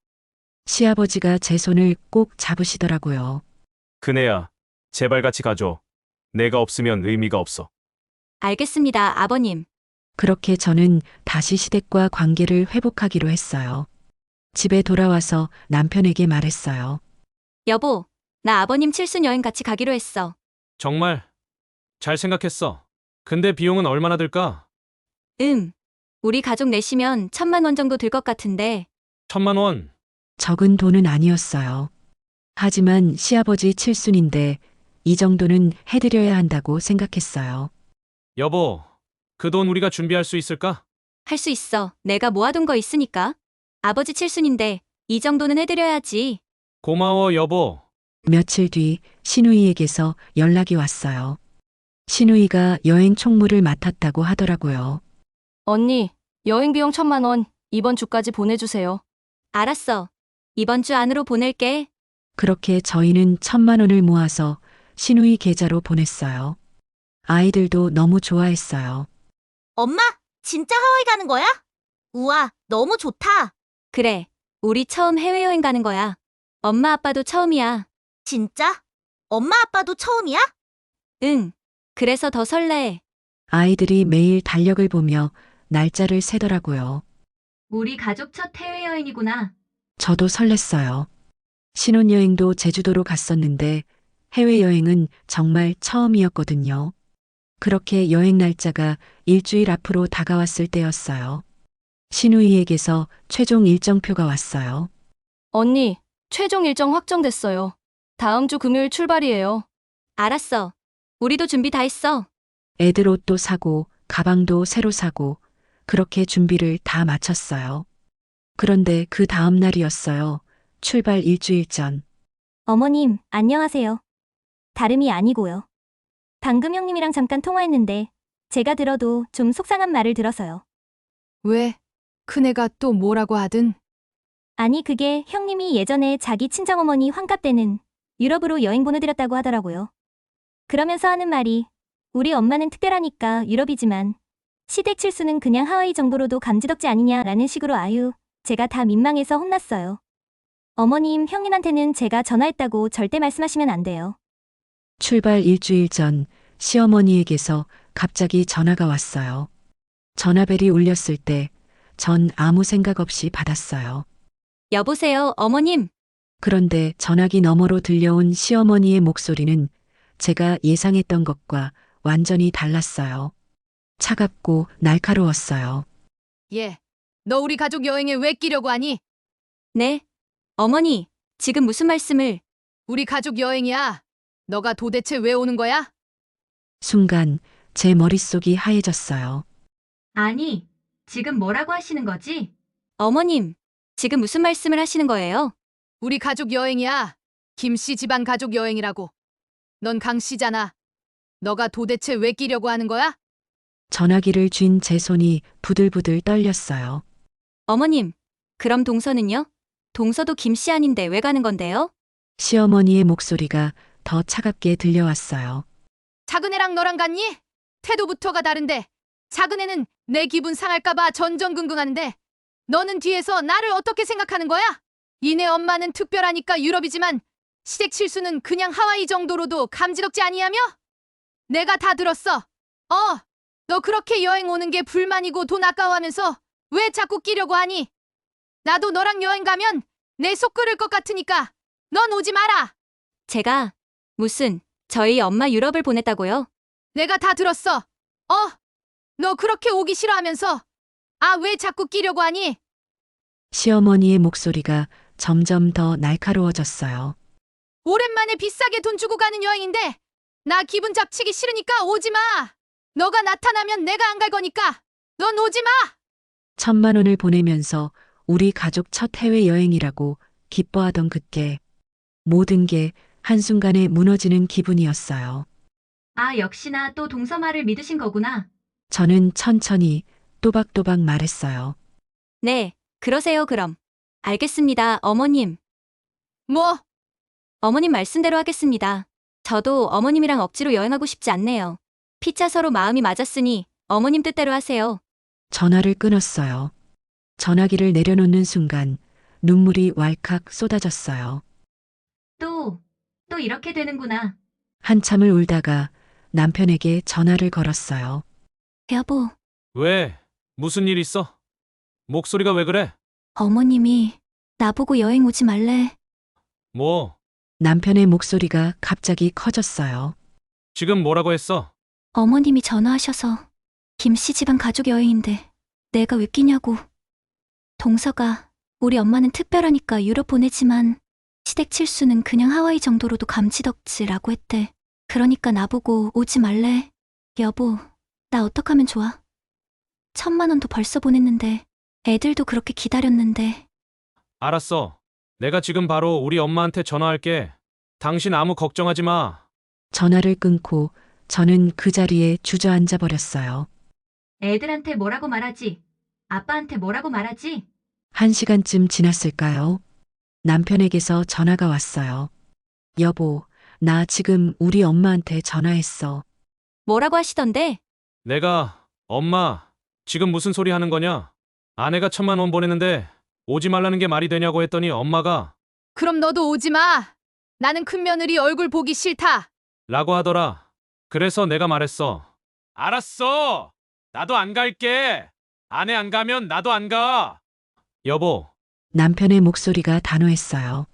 Speaker 2: 시아버지가 제 손을 꼭 잡으시더라고요.
Speaker 9: 큰애야, 제발 같이 가줘. 내가 없으면 의미가 없어.
Speaker 3: 알겠습니다, 아버님.
Speaker 2: 그렇게 저는 다시 시댁과 관계를 회복하기로 했어요. 집에 돌아와서 남편에게 말했어요.
Speaker 3: 여보, 나 아버님 칠순 여행 같이 가기로 했어.
Speaker 4: 정말 잘 생각했어. 근데 비용은 얼마나 들까?
Speaker 3: 우리 가족 내시면 1,000만 원 정도 들 것 같은데.
Speaker 4: 1,000만 원.
Speaker 2: 적은 돈은 아니었어요. 하지만 시아버지 칠순인데 이 정도는 해드려야 한다고 생각했어요.
Speaker 4: 여보, 그 돈 우리가 준비할 수 있을까?
Speaker 3: 할 수 있어. 내가 모아둔 거 있으니까. 아버지 칠순인데 이 정도는 해드려야지.
Speaker 4: 고마워, 여보.
Speaker 2: 며칠 뒤 신우이에게서 연락이 왔어요. 신우이가 여행 총무를 맡았다고 하더라고요.
Speaker 8: 언니, 여행 비용 1,000만 원 이번 주까지 보내주세요.
Speaker 3: 알았어. 이번 주 안으로 보낼게.
Speaker 2: 그렇게 저희는 1,000만 원을 모아서 신우이 계좌로 보냈어요. 아이들도 너무 좋아했어요.
Speaker 7: 엄마, 진짜 하와이 가는 거야? 우와, 너무 좋다.
Speaker 3: 그래, 우리 처음 해외여행 가는 거야. 엄마 아빠도 처음이야.
Speaker 7: 진짜? 엄마 아빠도 처음이야?
Speaker 3: 응. 그래서 더 설레.
Speaker 2: 아이들이 매일 달력을 보며 날짜를 세더라고요.
Speaker 3: 우리 가족 첫 해외여행이구나.
Speaker 2: 저도 설렜어요. 신혼여행도 제주도로 갔었는데 해외여행은 정말 처음이었거든요. 그렇게 여행 날짜가 일주일 앞으로 다가왔을 때였어요. 신우이에게서 최종 일정표가 왔어요.
Speaker 8: 언니, 최종 일정 확정됐어요. 다음 주 금요일 출발이에요.
Speaker 3: 알았어. 우리도 준비 다 했어.
Speaker 2: 애들 옷도 사고 가방도 새로 사고 그렇게 준비를 다 마쳤어요. 그런데 그 다음 날이었어요. 출발 일주일 전.
Speaker 6: 어머님, 안녕하세요. 다름이 아니고요. 방금 형님이랑 잠깐 통화했는데 제가 들어도 좀 속상한 말을 들어서요.
Speaker 1: 왜? 큰애가 또 뭐라고 하든?
Speaker 6: 아니 그게 형님이 예전에 자기 친정어머니 환갑 때는 유럽으로 여행 보내드렸다고 하더라고요. 그러면서 하는 말이 우리 엄마는 특별하니까 유럽이지만 시댁 칠수는 그냥 하와이 정도로도 감지덕지 아니냐라는 식으로 아유, 제가 다 민망해서 혼났어요. 어머님, 형님한테는 제가 전화했다고 절대 말씀하시면 안 돼요.
Speaker 2: 출발 일주일 전 시어머니에게서 갑자기 전화가 왔어요. 전화벨이 울렸을 때 전 아무 생각 없이 받았어요.
Speaker 3: 여보세요, 어머님.
Speaker 2: 그런데 전화기 너머로 들려온 시어머니의 목소리는 제가 예상했던 것과 완전히 달랐어요. 차갑고 날카로웠어요.
Speaker 1: 얘, 너 우리 가족 여행에 왜 끼려고 하니?
Speaker 3: 네. 어머니, 지금 무슨 말씀을?
Speaker 1: 우리 가족 여행이야. 너가 도대체 왜 오는 거야?
Speaker 2: 순간 제 머릿속이 하얘졌어요.
Speaker 3: 아니, 지금 뭐라고 하시는 거지? 어머님, 지금 무슨 말씀을 하시는 거예요?
Speaker 1: 우리 가족 여행이야. 김씨 집안 가족 여행이라고. 넌 강씨잖아. 너가 도대체 왜 끼려고 하는 거야?
Speaker 2: 전화기를 쥔 제 손이 부들부들 떨렸어요.
Speaker 3: 어머님, 그럼 동서는요? 동서도 김씨 아닌데 왜 가는 건데요?
Speaker 2: 시어머니의 목소리가 더 차갑게 들려왔어요.
Speaker 1: 작은 애랑 너랑 같니? 태도부터가 다른데 작은 애는 내 기분 상할까봐 전전긍긍하는데 너는 뒤에서 나를 어떻게 생각하는 거야? 이내 엄마는 특별하니까 유럽이지만 시댁 칠수는 그냥 하와이 정도로도 감지덕지 아니하며? 내가 다 들었어. 너 그렇게 여행 오는 게 불만이고 돈 아까워하면서 왜 자꾸 끼려고 하니? 나도 너랑 여행 가면 내 속 끓을 것 같으니까 넌 오지 마라.
Speaker 3: 제가 무슨 저희 엄마 유럽을 보냈다고요?
Speaker 1: 내가 다 들었어. 너 그렇게 오기 싫어하면서 왜 자꾸 끼려고 하니?
Speaker 2: 시어머니의 목소리가 점점 더 날카로워졌어요.
Speaker 1: 오랜만에 비싸게 돈 주고 가는 여행인데 나 기분 잡치기 싫으니까 오지 마. 너가 나타나면 내가 안 갈 거니까 넌 오지 마.
Speaker 2: 1,000만 원을 보내면서 우리 가족 첫 해외여행이라고 기뻐하던 그때 모든 게 한순간에 무너지는 기분이었어요.
Speaker 3: 아, 역시나 또 동서말을 믿으신 거구나.
Speaker 2: 저는 천천히 또박또박 말했어요.
Speaker 3: 네, 그러세요, 그럼. 알겠습니다, 어머님.
Speaker 1: 뭐?
Speaker 3: 어머님 말씀대로 하겠습니다. 저도 어머님이랑 억지로 여행하고 싶지 않네요. 피차 서로 마음이 맞았으니 어머님 뜻대로 하세요.
Speaker 2: 전화를 끊었어요. 전화기를 내려놓는 순간 눈물이 왈칵 쏟아졌어요.
Speaker 3: 또 이렇게 되는구나.
Speaker 2: 한참을 울다가 남편에게 전화를 걸었어요.
Speaker 3: 여보,
Speaker 4: 왜? 무슨 일 있어? 목소리가 왜 그래?
Speaker 3: 어머님이 나보고 여행 오지 말래.
Speaker 4: 뭐?
Speaker 2: 남편의 목소리가 갑자기 커졌어요.
Speaker 4: 지금 뭐라고 했어?
Speaker 3: 어머님이 전화하셔서 김씨 집안 가족 여행인데 내가 왜 끼냐고. 동서가 우리 엄마는 특별하니까 유럽 보내지만 시댁 칠수는 그냥 하와이 정도로도 감지덕지라고 했대. 그러니까 나보고 오지 말래. 여보, 나 어떡하면 좋아? 1,000만 원도 벌써 보냈는데 애들도 그렇게 기다렸는데.
Speaker 4: 알았어. 내가 지금 바로 우리 엄마한테 전화할게. 당신 아무 걱정하지 마.
Speaker 2: 전화를 끊고 저는 그 자리에 주저앉아 버렸어요.
Speaker 3: 애들한테 뭐라고 말하지? 아빠한테 뭐라고 말하지?
Speaker 2: 1시간쯤 지났을까요? 남편에게서 전화가 왔어요. 여보, 나 지금 우리 엄마한테 전화했어.
Speaker 3: 뭐라고 하시던데?
Speaker 4: 내가, 엄마, 지금 무슨 소리 하는 거냐? 아내가 1,000만 원 보내는데 오지 말라는 게 말이 되냐고 했더니 엄마가
Speaker 1: 그럼 너도 오지 마. 나는 큰며느리 얼굴 보기 싫다.
Speaker 4: 라고 하더라. 그래서 내가 말했어. 알았어. 나도 안 갈게. 아내 안 가면 나도 안 가. 여보,
Speaker 2: 남편의 목소리가 단호했어요.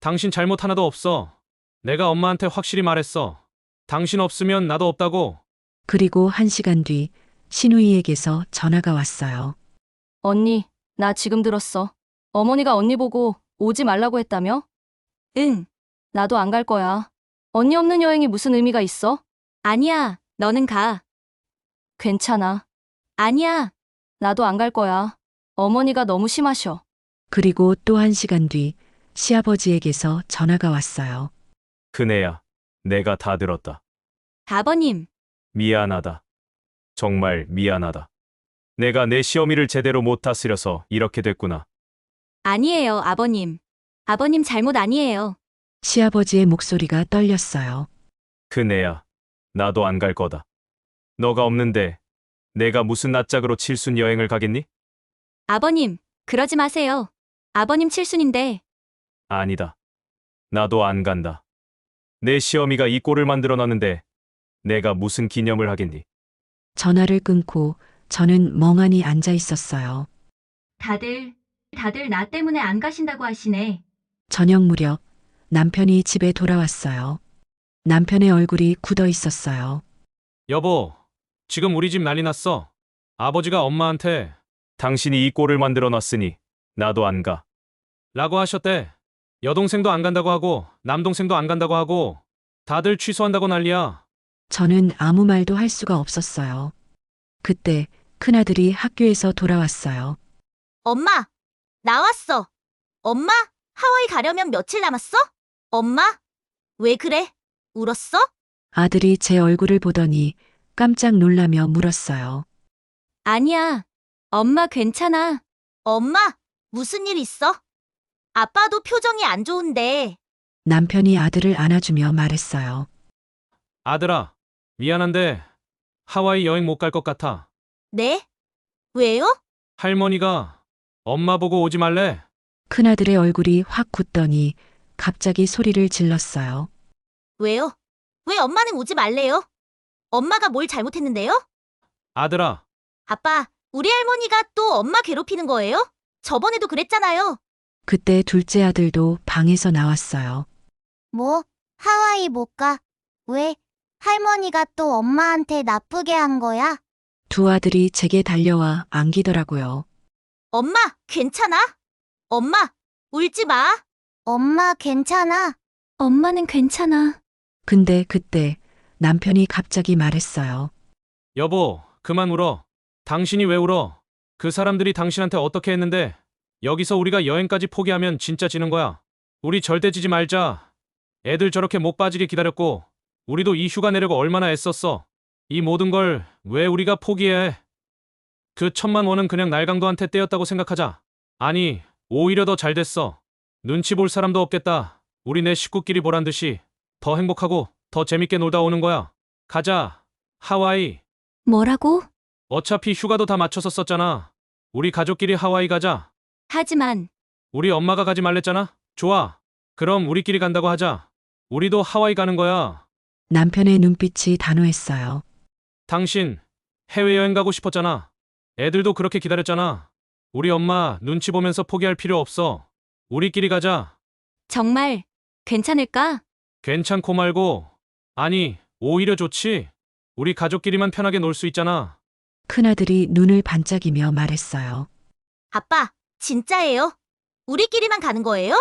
Speaker 4: 당신 잘못 하나도 없어. 내가 엄마한테 확실히 말했어. 당신 없으면 나도 없다고.
Speaker 2: 그리고 1시간 뒤 신우이에게서 전화가 왔어요.
Speaker 8: 언니, 나 지금 들었어. 어머니가 언니 보고 오지 말라고 했다며?
Speaker 3: 응.
Speaker 8: 나도 안 갈 거야. 언니 없는 여행이 무슨 의미가 있어?
Speaker 3: 아니야, 너는 가.
Speaker 8: 괜찮아.
Speaker 3: 아니야.
Speaker 8: 나도 안 갈 거야. 어머니가 너무 심하셔.
Speaker 2: 그리고 또 1시간 뒤 시아버지에게서 전화가 왔어요.
Speaker 9: 큰애야, 내가 다 들었다.
Speaker 3: 아버님,
Speaker 9: 미안하다. 정말 미안하다. 내가 내 시어미를 제대로 못 다스려서 이렇게 됐구나.
Speaker 3: 아니에요, 아버님. 아버님 잘못 아니에요.
Speaker 2: 시아버지의 목소리가 떨렸어요.
Speaker 9: 큰애야, 나도 안 갈 거다. 너가 없는데 내가 무슨 낯짝으로 칠순 여행을 가겠니?
Speaker 3: 아버님, 그러지 마세요. 아버님 칠순인데.
Speaker 9: 아니다. 나도 안 간다. 내 시어미가 이 꼴을 만들어 놨는데 내가 무슨 기념을 하겠니?
Speaker 2: 전화를 끊고 저는 멍하니 앉아 있었어요.
Speaker 3: 다들 나 때문에 안 가신다고 하시네.
Speaker 2: 저녁 무렵 남편이 집에 돌아왔어요. 남편의 얼굴이 굳어 있었어요.
Speaker 4: 여보, 지금 우리 집 난리 났어. 아버지가 엄마한테
Speaker 9: 당신이 이 꼴을 만들어 놨으니 나도 안 가.
Speaker 4: 라고 하셨대. 여동생도 안 간다고 하고 남동생도 안 간다고 하고 다들 취소한다고 난리야.
Speaker 2: 저는 아무 말도 할 수가 없었어요. 그때 큰아들이 학교에서 돌아왔어요.
Speaker 7: 엄마, 나왔어. 엄마, 하와이 가려면 며칠 남았어? 엄마, 왜 그래? 울었어?
Speaker 2: 아들이 제 얼굴을 보더니 깜짝 놀라며 물었어요.
Speaker 3: 아니야. 엄마 괜찮아.
Speaker 7: 엄마, 무슨 일 있어? 아빠도 표정이 안 좋은데.
Speaker 2: 남편이 아들을 안아주며 말했어요.
Speaker 4: 아들아, 미안한데 하와이 여행 못 갈 것 같아.
Speaker 7: 네? 왜요?
Speaker 4: 할머니가 엄마 보고 오지 말래.
Speaker 2: 큰아들의 얼굴이 확 굳더니 갑자기 소리를 질렀어요.
Speaker 7: 왜요? 왜 엄마는 오지 말래요? 엄마가 뭘 잘못했는데요?
Speaker 4: 아들아,
Speaker 7: 아빠, 우리 할머니가 또 엄마 괴롭히는 거예요? 저번에도 그랬잖아요.
Speaker 2: 그때 둘째 아들도 방에서 나왔어요.
Speaker 6: 뭐? 하와이 못 가? 왜? 할머니가 또 엄마한테 나쁘게 한 거야?
Speaker 2: 두 아들이 제게 달려와 안기더라고요.
Speaker 7: 엄마, 괜찮아? 엄마, 울지 마.
Speaker 6: 엄마 괜찮아?
Speaker 3: 엄마는 괜찮아.
Speaker 2: 근데 그때 남편이 갑자기 말했어요.
Speaker 4: 여보, 그만 울어. 당신이 왜 울어? 그 사람들이 당신한테 어떻게 했는데 여기서 우리가 여행까지 포기하면 진짜 지는 거야. 우리 절대 지지 말자. 애들 저렇게 목 빠지게 기다렸고 우리도 이 휴가 내려고 얼마나 애썼어. 이 모든 걸 왜 우리가 포기해야 해? 그 1,000만 원은 그냥 날강도한테 떼었다고 생각하자. 아니, 오히려 더 잘 됐어. 눈치 볼 사람도 없겠다. 우리 내 식구끼리 보란 듯이 더 행복하고 더 재밌게 놀다 오는 거야. 가자. 하와이.
Speaker 3: 뭐라고?
Speaker 4: 어차피 휴가도 다 맞춰서 썼잖아. 우리 가족끼리 하와이 가자.
Speaker 3: 하지만
Speaker 4: 우리 엄마가 가지 말랬잖아. 좋아. 그럼 우리끼리 간다고 하자. 우리도 하와이 가는 거야.
Speaker 2: 남편의 눈빛이 단호했어요.
Speaker 4: 당신 해외여행 가고 싶었잖아. 애들도 그렇게 기다렸잖아. 우리 엄마 눈치 보면서 포기할 필요 없어. 우리끼리 가자.
Speaker 3: 정말 괜찮을까?
Speaker 4: 괜찮고 말고. 아니, 오히려 좋지. 우리 가족끼리만 편하게 놀 수 있잖아.
Speaker 2: 큰아들이 눈을 반짝이며 말했어요.
Speaker 7: 아빠, 진짜예요? 우리끼리만 가는 거예요?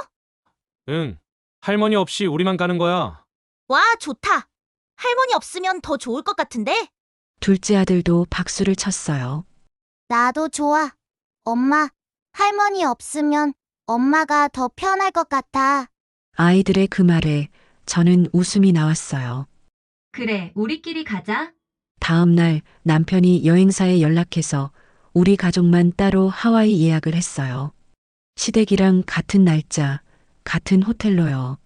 Speaker 4: 응. 할머니 없이 우리만 가는 거야.
Speaker 7: 와, 좋다. 할머니 없으면 더 좋을 것 같은데?
Speaker 2: 둘째 아들도 박수를 쳤어요.
Speaker 6: 나도 좋아. 엄마, 할머니 없으면 엄마가 더 편할 것 같아.
Speaker 2: 아이들의 그 말에 저는 웃음이 나왔어요.
Speaker 3: 그래, 우리끼리 가자.
Speaker 2: 다음 날 남편이 여행사에 연락해서 우리 가족만 따로 하와이 예약을 했어요. 시댁이랑 같은 날짜, 같은 호텔로요.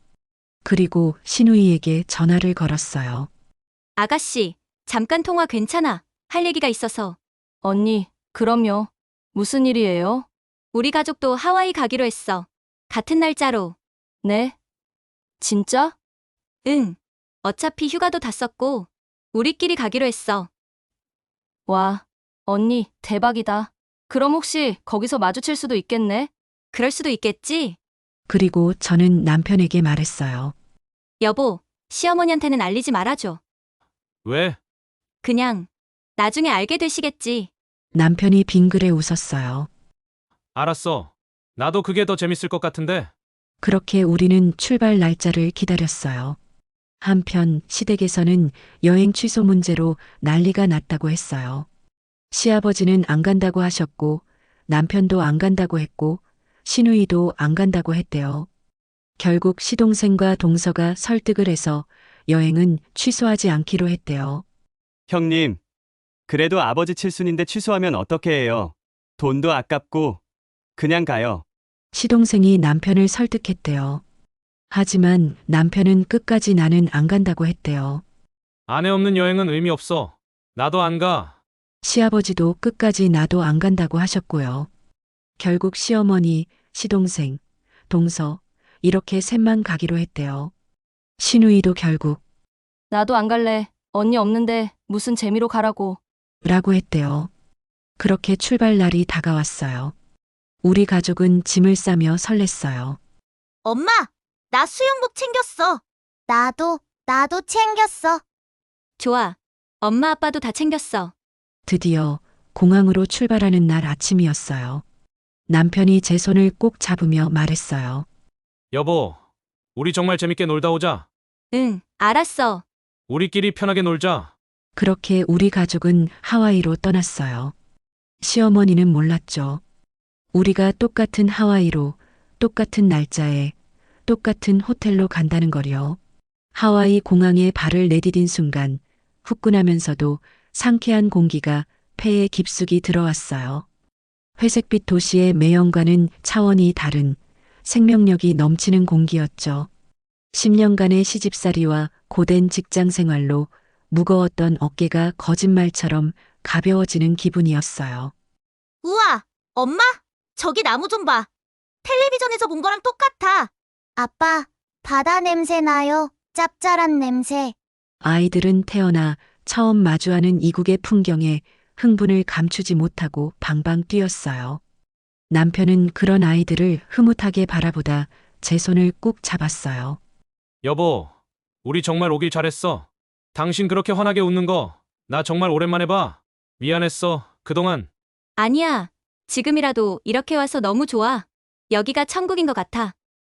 Speaker 2: 그리고 신우이에게 전화를 걸었어요.
Speaker 3: 아가씨, 잠깐 통화 괜찮아. 할 얘기가 있어서.
Speaker 8: 언니, 그럼요. 무슨 일이에요?
Speaker 3: 우리 가족도 하와이 가기로 했어. 같은 날짜로.
Speaker 8: 네? 진짜?
Speaker 3: 응. 어차피 휴가도 다 썼고 우리끼리 가기로 했어.
Speaker 8: 와, 언니, 대박이다. 그럼 혹시 거기서 마주칠 수도 있겠네?
Speaker 3: 그럴 수도 있겠지?
Speaker 2: 그리고 저는 남편에게 말했어요.
Speaker 3: 여보, 시어머니한테는 알리지 말아줘.
Speaker 4: 왜?
Speaker 3: 그냥 나중에 알게 되시겠지.
Speaker 2: 남편이 빙그레 웃었어요.
Speaker 4: 알았어. 나도 그게 더 재밌을 것 같은데.
Speaker 2: 그렇게 우리는 출발 날짜를 기다렸어요. 한편 시댁에서는 여행 취소 문제로 난리가 났다고 했어요. 시아버지는 안 간다고 하셨고 남편도 안 간다고 했고 시누이도 안 간다고 했대요. 결국 시동생과 동서가 설득을 해서 여행은 취소하지 않기로 했대요.
Speaker 10: 형님, 그래도 아버지 칠순인데 취소하면 어떻게 해요? 돈도 아깝고 그냥 가요.
Speaker 2: 시동생이 남편을 설득했대요. 하지만 남편은 끝까지 나는 안 간다고 했대요.
Speaker 4: 아내 없는 여행은 의미 없어. 나도 안 가.
Speaker 2: 시아버지도 끝까지 나도 안 간다고 하셨고요. 결국 시어머니, 시동생, 동서 이렇게 셋만 가기로 했대요. 시누이도 결국
Speaker 8: 나도 안 갈래. 언니 없는데 무슨 재미로 가라고.
Speaker 2: 라고 했대요. 그렇게 출발 날이 다가왔어요. 우리 가족은 짐을 싸며 설렜어요.
Speaker 7: 엄마, 나 수영복 챙겼어.
Speaker 6: 나도 챙겼어.
Speaker 3: 좋아. 엄마 아빠도 다 챙겼어.
Speaker 2: 드디어 공항으로 출발하는 날 아침이었어요. 남편이 제 손을 꼭 잡으며 말했어요.
Speaker 4: 여보, 우리 정말 재밌게 놀다 오자.
Speaker 3: 응, 알았어.
Speaker 4: 우리끼리 편하게 놀자.
Speaker 2: 그렇게 우리 가족은 하와이로 떠났어요. 시어머니는 몰랐죠. 우리가 똑같은 하와이로, 똑같은 날짜에, 똑같은 호텔로 간다는 거요. 하와이 공항에 발을 내디딘 순간 후끈하면서도 상쾌한 공기가 폐에 깊숙이 들어왔어요. 회색빛 도시의 매연과는 차원이 다른 생명력이 넘치는 공기였죠. 10년간의 시집살이와 고된 직장 생활로 무거웠던 어깨가 거짓말처럼 가벼워지는 기분이었어요.
Speaker 7: 우와, 엄마, 저기 나무 좀 봐. 텔레비전에서 본 거랑 똑같아.
Speaker 6: 아빠, 바다 냄새 나요. 짭짤한 냄새.
Speaker 2: 아이들은 태어나 처음 마주하는 이국의 풍경에 흥분을 감추지 못하고 방방 뛰었어요. 남편은 그런 아이들을 흐뭇하게 바라보다 제 손을 꾹 잡았어요.
Speaker 4: 여보, 우리 정말 오길 잘했어. 당신 그렇게 환하게 웃는 거 나 정말 오랜만에 봐. 미안했어, 그동안.
Speaker 3: 아니야. 지금이라도 이렇게 와서 너무 좋아. 여기가 천국인 것 같아.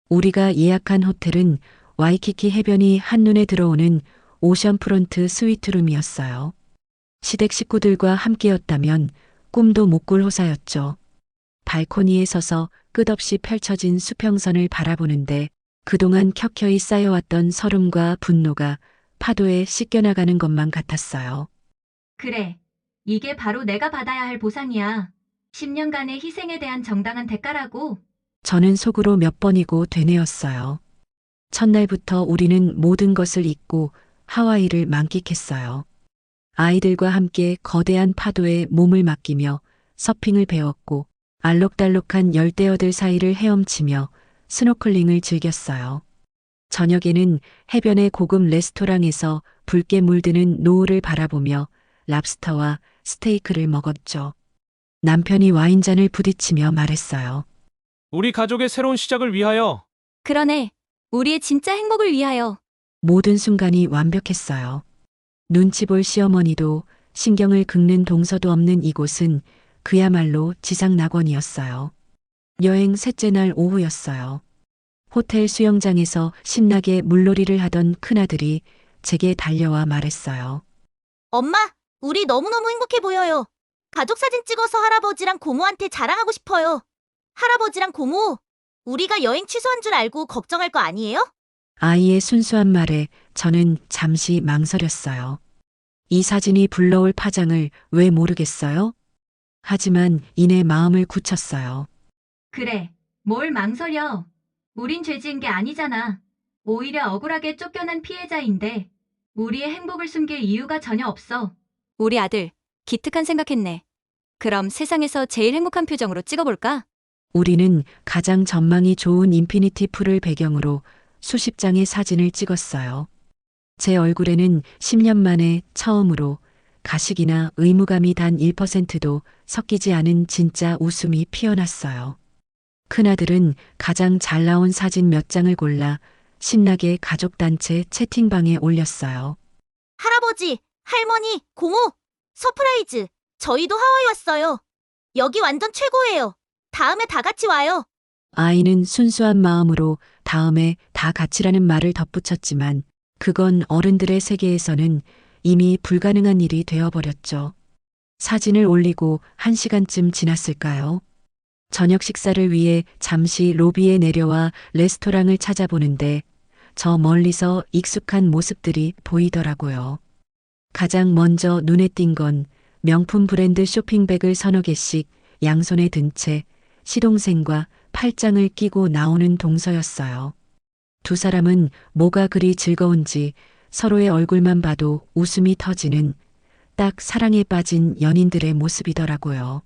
Speaker 2: 우리가 예약한 호텔은 와이키키 해변이 한눈에 들어오는 오션프론트 스위트룸이었어요. 시댁 식구들과 함께였다면 꿈도 못 꿀 호사였죠. 발코니에 서서 끝없이 펼쳐진 수평선을 바라보는데 그동안 켜켜이 쌓여왔던 서름과 분노가 파도에 씻겨나가는 것만 같았어요.
Speaker 3: 그래. 이게 바로 내가 받아야 할 보상이야. 10년간의 희생에 대한 정당한 대가라고.
Speaker 2: 저는 속으로 몇 번이고 되뇌었어요. 첫날부터 우리는 모든 것을 잊고 하와이를 만끽했어요. 아이들과 함께 거대한 파도에 몸을 맡기며 서핑을 배웠고 알록달록한 열대어들 사이를 헤엄치며 스노클링을 즐겼어요. 저녁에는 해변의 고급 레스토랑에서 붉게 물드는 노을을 바라보며 랍스터와 스테이크를 먹었죠. 남편이 와인잔을 부딪히며 말했어요.
Speaker 4: 우리 가족의 새로운 시작을 위하여.
Speaker 3: 그러네. 우리의 진짜 행복을 위하여.
Speaker 2: 모든 순간이 완벽했어요. 눈치 볼 시어머니도 신경을 긁는 동서도 없는 이곳은 그야말로 지상낙원이었어요. 여행 셋째 날 오후였어요. 호텔 수영장에서 신나게 물놀이를 하던 큰아들이 제게 달려와 말했어요.
Speaker 7: 엄마, 우리 너무너무 행복해 보여요. 가족 사진 찍어서 할아버지랑 고모한테 자랑하고 싶어요. 할아버지랑 고모, 우리가 여행 취소한 줄 알고 걱정할 거 아니에요?
Speaker 2: 아이의 순수한 말에 저는 잠시 망설였어요. 이 사진이 불러올 파장을 왜 모르겠어요? 하지만 이내 마음을 굳혔어요.
Speaker 3: 그래. 뭘 망설여. 우린 죄 지은 게 아니잖아. 오히려 억울하게 쫓겨난 피해자인데 우리의 행복을 숨길 이유가 전혀 없어. 우리 아들, 기특한 생각했네. 그럼 세상에서 제일 행복한 표정으로 찍어볼까?
Speaker 2: 우리는 가장 전망이 좋은 인피니티 풀을 배경으로 수십 장의 사진을 찍었어요. 제 얼굴에는 10년 만에 처음으로 가식이나 의무감이 단 1%도 섞이지 않은 진짜 웃음이 피어났어요. 큰아들은 가장 잘 나온 사진 몇 장을 골라 신나게 가족단체 채팅방에 올렸어요.
Speaker 7: 할아버지, 할머니, 고모, 서프라이즈. 저희도 하와이 왔어요. 여기 완전 최고예요. 다음에 다 같이 와요.
Speaker 2: 아이는 순수한 마음으로 다음에 다 같이라는 말을 덧붙였지만 그건 어른들의 세계에서는 이미 불가능한 일이 되어버렸죠. 사진을 올리고 1시간쯤 지났을까요? 저녁 식사를 위해 잠시 로비에 내려와 레스토랑을 찾아보는데 저 멀리서 익숙한 모습들이 보이더라고요. 가장 먼저 눈에 띈 건 명품 브랜드 쇼핑백을 서너 개씩 양손에 든 채 시동생과 팔짱을 끼고 나오는 동서였어요. 두 사람은 뭐가 그리 즐거운지 서로의 얼굴만 봐도 웃음이 터지는 딱 사랑에 빠진 연인들의 모습이더라고요.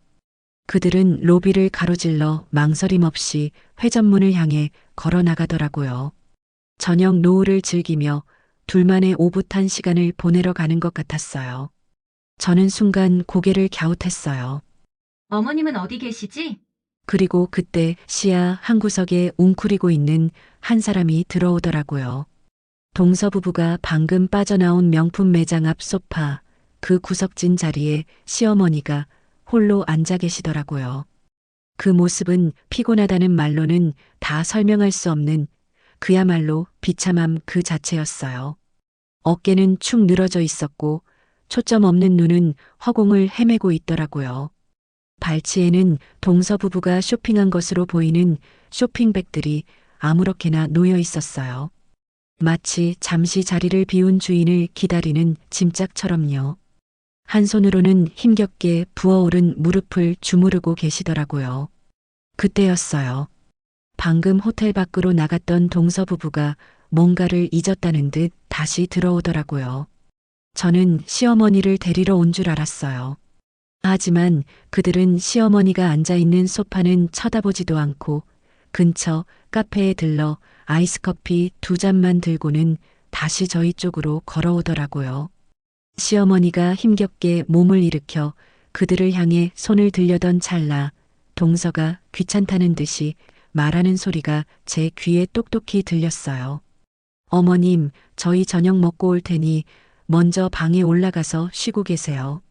Speaker 2: 그들은 로비를 가로질러 망설임 없이 회전문을 향해 걸어 나가더라고요. 저녁 노을을 즐기며 둘만의 오붓한 시간을 보내러 가는 것 같았어요. 저는 순간 고개를 갸웃했어요.
Speaker 3: 어머님은 어디 계시지?
Speaker 2: 그리고 그때 시야 한 구석에 웅크리고 있는 한 사람이 들어오더라고요. 동서 부부가 방금 빠져나온 명품 매장 앞 소파, 그 구석진 자리에 시어머니가 홀로 앉아 계시더라고요. 그 모습은 피곤하다는 말로는 다 설명할 수 없는 그야말로 비참함 그 자체였어요. 어깨는 축 늘어져 있었고 초점 없는 눈은 허공을 헤매고 있더라고요. 발치에는 동서 부부가 쇼핑한 것으로 보이는 쇼핑백들이 아무렇게나 놓여 있었어요. 마치 잠시 자리를 비운 주인을 기다리는 짐짝처럼요. 한 손으로는 힘겹게 부어오른 무릎을 주무르고 계시더라고요. 그때였어요. 방금 호텔 밖으로 나갔던 동서 부부가 뭔가를 잊었다는 듯 다시 들어오더라고요. 저는 시어머니를 데리러 온 줄 알았어요. 하지만 그들은 시어머니가 앉아 있는 소파는 쳐다보지도 않고 근처 카페에 들러 아이스커피 2잔만 들고는 다시 저희 쪽으로 걸어오더라고요. 시어머니가 힘겹게 몸을 일으켜 그들을 향해 손을 들려던 찰나 동서가 귀찮다는 듯이 말하는 소리가 제 귀에 똑똑히 들렸어요. 어머님, 저희 저녁 먹고 올 테니 먼저 방에 올라가서 쉬고 계세요.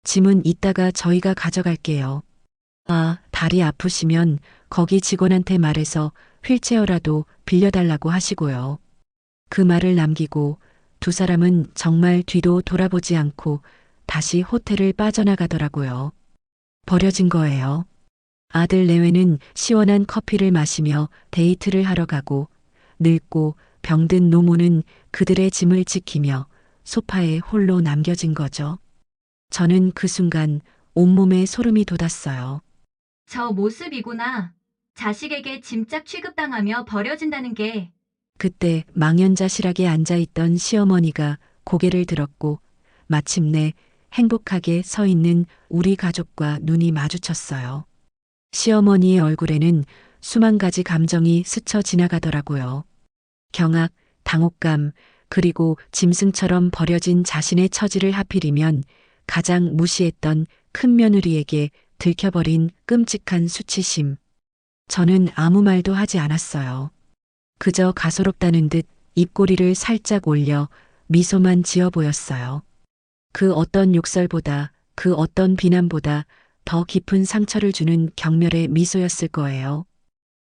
Speaker 2: 짐은 이따가 저희가 가져갈게요. 아, 다리 아프시면 거기 직원한테 말해서 휠체어라도 빌려달라고 하시고요. 그 말을 남기고 두 사람은 정말 뒤도 돌아보지 않고 다시 호텔을 빠져나가더라고요. 버려진 거예요. 아들 내외는 시원한 커피를 마시며 데이트를 하러 가고 늙고 병든 노모는 그들의 짐을 지키며 소파에 홀로 남겨진 거죠. 저는 그 순간 온몸에 소름이 돋았어요.
Speaker 3: 저 모습이구나. 자식에게 짐짝 취급당하며 버려진다는 게.
Speaker 2: 그때 망연자실하게 앉아있던 시어머니가 고개를 들었고 마침내 행복하게 서 있는 우리 가족과 눈이 마주쳤어요. 시어머니의 얼굴에는 수만 가지 감정이 스쳐 지나가더라고요. 경악, 당혹감, 그리고 짐승처럼 버려진 자신의 처지를 하필이면 가장 무시했던 큰며느리에게 들켜버린 끔찍한 수치심. 저는 아무 말도 하지 않았어요. 그저 가소롭다는 듯 입꼬리를 살짝 올려 미소만 지어 보였어요. 그 어떤 욕설보다, 그 어떤 비난보다 더 깊은 상처를 주는 경멸의 미소였을 거예요.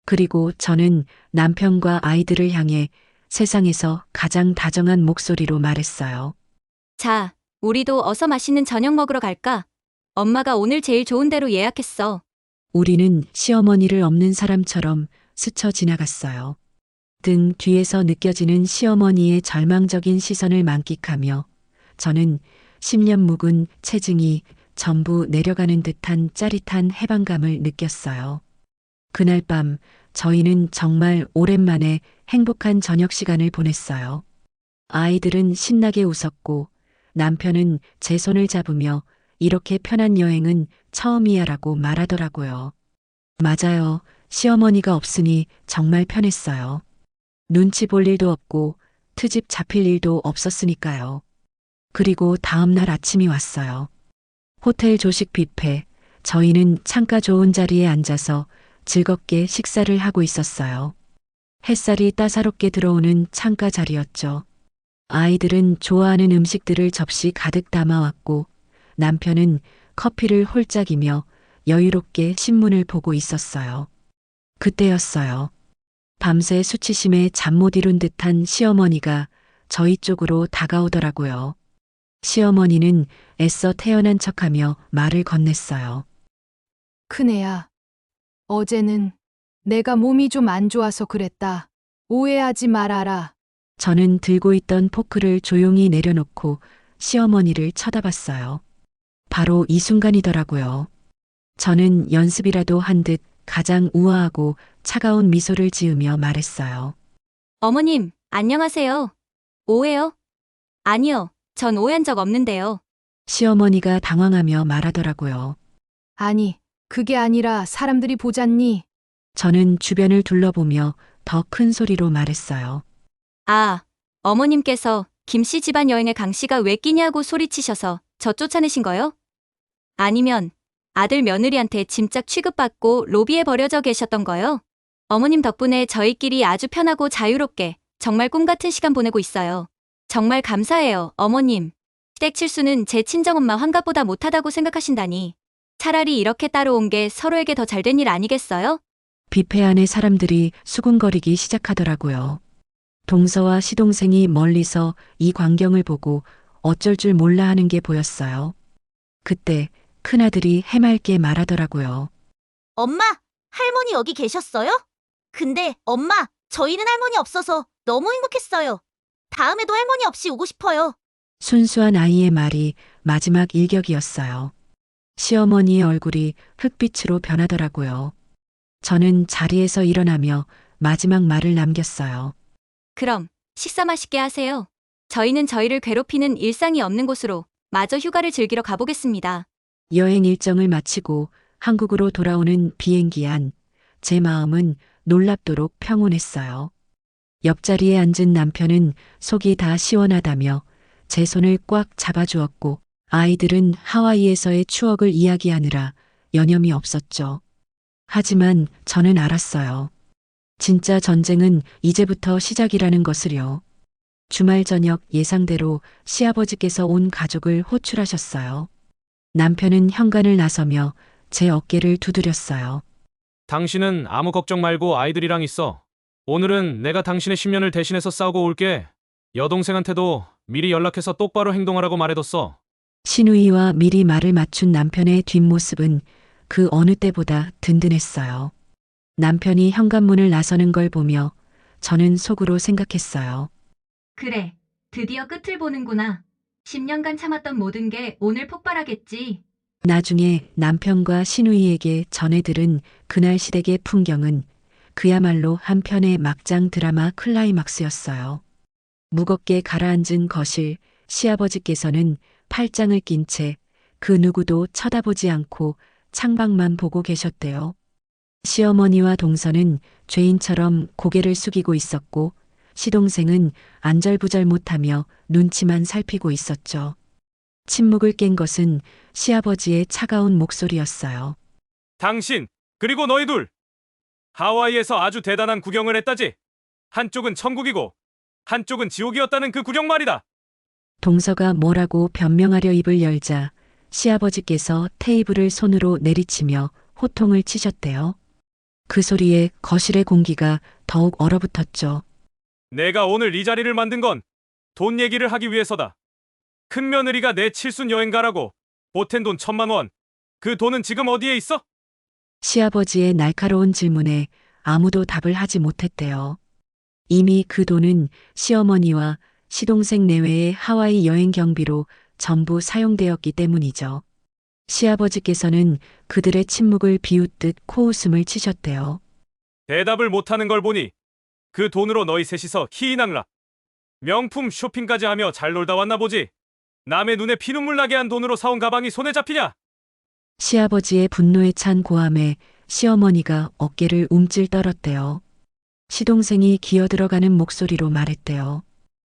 Speaker 2: 그리고 저는 남편과 아이들을 향해 세상에서 가장 다정한 목소리로 말했어요.
Speaker 3: 자, 우리도 어서 맛있는 저녁 먹으러 갈까? 엄마가 오늘 제일 좋은 데로 예약했어.
Speaker 2: 우리는 시어머니를 없는 사람처럼 스쳐 지나갔어요. 등 뒤에서 느껴지는 시어머니의 절망적인 시선을 만끽하며 저는 10년 묵은 체증이 전부 내려가는 듯한 짜릿한 해방감을 느꼈어요. 그날 밤 저희는 정말 오랜만에 행복한 저녁 시간을 보냈어요. 아이들은 신나게 웃었고 남편은 제 손을 잡으며 이렇게 편한 여행은 처음이야라고 말하더라고요. 맞아요. 시어머니가 없으니 정말 편했어요. 눈치 볼 일도 없고 트집 잡힐 일도 없었으니까요. 그리고 다음 날 아침이 왔어요. 호텔 조식 뷔페. 저희는 창가 좋은 자리에 앉아서 즐겁게 식사를 하고 있었어요. 햇살이 따사롭게 들어오는 창가 자리였죠. 아이들은 좋아하는 음식들을 접시 가득 담아왔고 남편은 커피를 홀짝이며 여유롭게 신문을 보고 있었어요. 그때였어요. 밤새 수치심에 잠 못 이룬 듯한 시어머니가 저희 쪽으로 다가오더라고요. 시어머니는 애써 태연한 척하며 말을 건넸어요.
Speaker 1: 큰애야, 어제는 내가 몸이 좀 안 좋아서 그랬다. 오해하지 말아라.
Speaker 2: 저는 들고 있던 포크를 조용히 내려놓고 시어머니를 쳐다봤어요. 바로 이 순간이더라고요. 저는 연습이라도 한 듯 가장 우아하고 차가운 미소를 지으며 말했어요.
Speaker 3: 어머님, 안녕하세요. 오해요? 아니요, 전 오해한 적 없는데요.
Speaker 2: 시어머니가 당황하며 말하더라고요.
Speaker 1: 아니, 그게 아니라 사람들이 보잖니.
Speaker 2: 저는 주변을 둘러보며 더 큰 소리로 말했어요.
Speaker 3: 아, 어머님께서 김씨 집안 여행에 강씨가 왜 끼냐고 소리치셔서 저 쫓아내신 거요? 아니면 아들 며느리한테 짐짝 취급받고 로비에 버려져 계셨던 거요? 어머님 덕분에 저희끼리 아주 편하고 자유롭게 정말 꿈 같은 시간 보내고 있어요. 정말 감사해요, 어머님. 시댁칠수는 제 친정엄마 환갑보다 못하다고 생각하신다니. 차라리 이렇게 따로 온 게 서로에게 더 잘된 일 아니겠어요?
Speaker 2: 뷔페 안에 사람들이 수군거리기 시작하더라고요. 동서와 시동생이 멀리서 이 광경을 보고 어쩔 줄 몰라 하는 게 보였어요. 그때 큰아들이 해맑게 말하더라고요.
Speaker 7: 엄마, 할머니 여기 계셨어요? 근데 엄마, 저희는 할머니 없어서 너무 행복했어요. 다음에도 할머니 없이 오고 싶어요.
Speaker 2: 순수한 아이의 말이 마지막 일격이었어요. 시어머니의 얼굴이 흑빛으로 변하더라고요. 저는 자리에서 일어나며 마지막 말을 남겼어요.
Speaker 3: 그럼 식사 맛있게 하세요. 저희는 저희를 괴롭히는 일상이 없는 곳으로 마저 휴가를 즐기러 가보겠습니다.
Speaker 2: 여행 일정을 마치고 한국으로 돌아오는 비행기 안, 제 마음은 놀랍도록 평온했어요. 옆자리에 앉은 남편은 속이 다 시원하다며 제 손을 꽉 잡아주었고 아이들은 하와이에서의 추억을 이야기하느라 여념이 없었죠. 하지만 저는 알았어요. 진짜 전쟁은 이제부터 시작이라는 것을요. 주말 저녁 예상대로 시아버지께서 온 가족을 호출하셨어요. 남편은 현관을 나서며 제 어깨를 두드렸어요.
Speaker 4: 당신은 아무 걱정 말고 아이들이랑 있어. 오늘은 내가 당신의 10년을 대신해서 싸우고 올게. 여동생한테도 미리 연락해서 똑바로 행동하라고 말해뒀어.
Speaker 2: 시누이와 미리 말을 맞춘 남편의 뒷모습은 그 어느 때보다 든든했어요. 남편이 현관문을 나서는 걸 보며 저는 속으로 생각했어요.
Speaker 3: 그래, 드디어 끝을 보는구나. 10년간 참았던 모든 게 오늘 폭발하겠지.
Speaker 2: 나중에 남편과 시누이에게 전해들은 그날 시댁의 풍경은 그야말로 한 편의 막장 드라마 클라이막스였어요. 무겁게 가라앉은 거실, 시아버지께서는 팔짱을 낀 채 그 누구도 쳐다보지 않고 창밖만 보고 계셨대요. 시어머니와 동서는 죄인처럼 고개를 숙이고 있었고 시동생은 안절부절 못하며 눈치만 살피고 있었죠. 침묵을 깬 것은 시아버지의 차가운 목소리였어요.
Speaker 9: 당신, 그리고 너희 둘. 하와이에서 아주 대단한 구경을 했다지. 한쪽은 천국이고 한쪽은 지옥이었다는 그 구경 말이다.
Speaker 2: 동서가 뭐라고 변명하려 입을 열자 시아버지께서 테이블을 손으로 내리치며 호통을 치셨대요. 그 소리에 거실의 공기가 더욱 얼어붙었죠.
Speaker 9: 내가 오늘 이 자리를 만든 건 돈 얘기를 하기 위해서다. 큰 며느리가 내 칠순 여행 가라고 보탠 돈 1,000만 원. 그 돈은 지금 어디에 있어?
Speaker 2: 시아버지의 날카로운 질문에 아무도 답을 하지 못했대요. 이미 그 돈은 시어머니와 시동생 내외의 하와이 여행 경비로 전부 사용되었기 때문이죠. 시아버지께서는 그들의 침묵을 비웃듯 코웃음을 치셨대요.
Speaker 9: 대답을 못하는 걸 보니 그 돈으로 너희 셋이서 희희낙락 명품 쇼핑까지 하며 잘 놀다 왔나 보지. 남의 눈에 피눈물 나게 한 돈으로 사온 가방이 손에 잡히냐?
Speaker 2: 시아버지의 분노에 찬 고함에 시어머니가 어깨를 움찔 떨었대요. 시동생이 기어들어가는 목소리로 말했대요.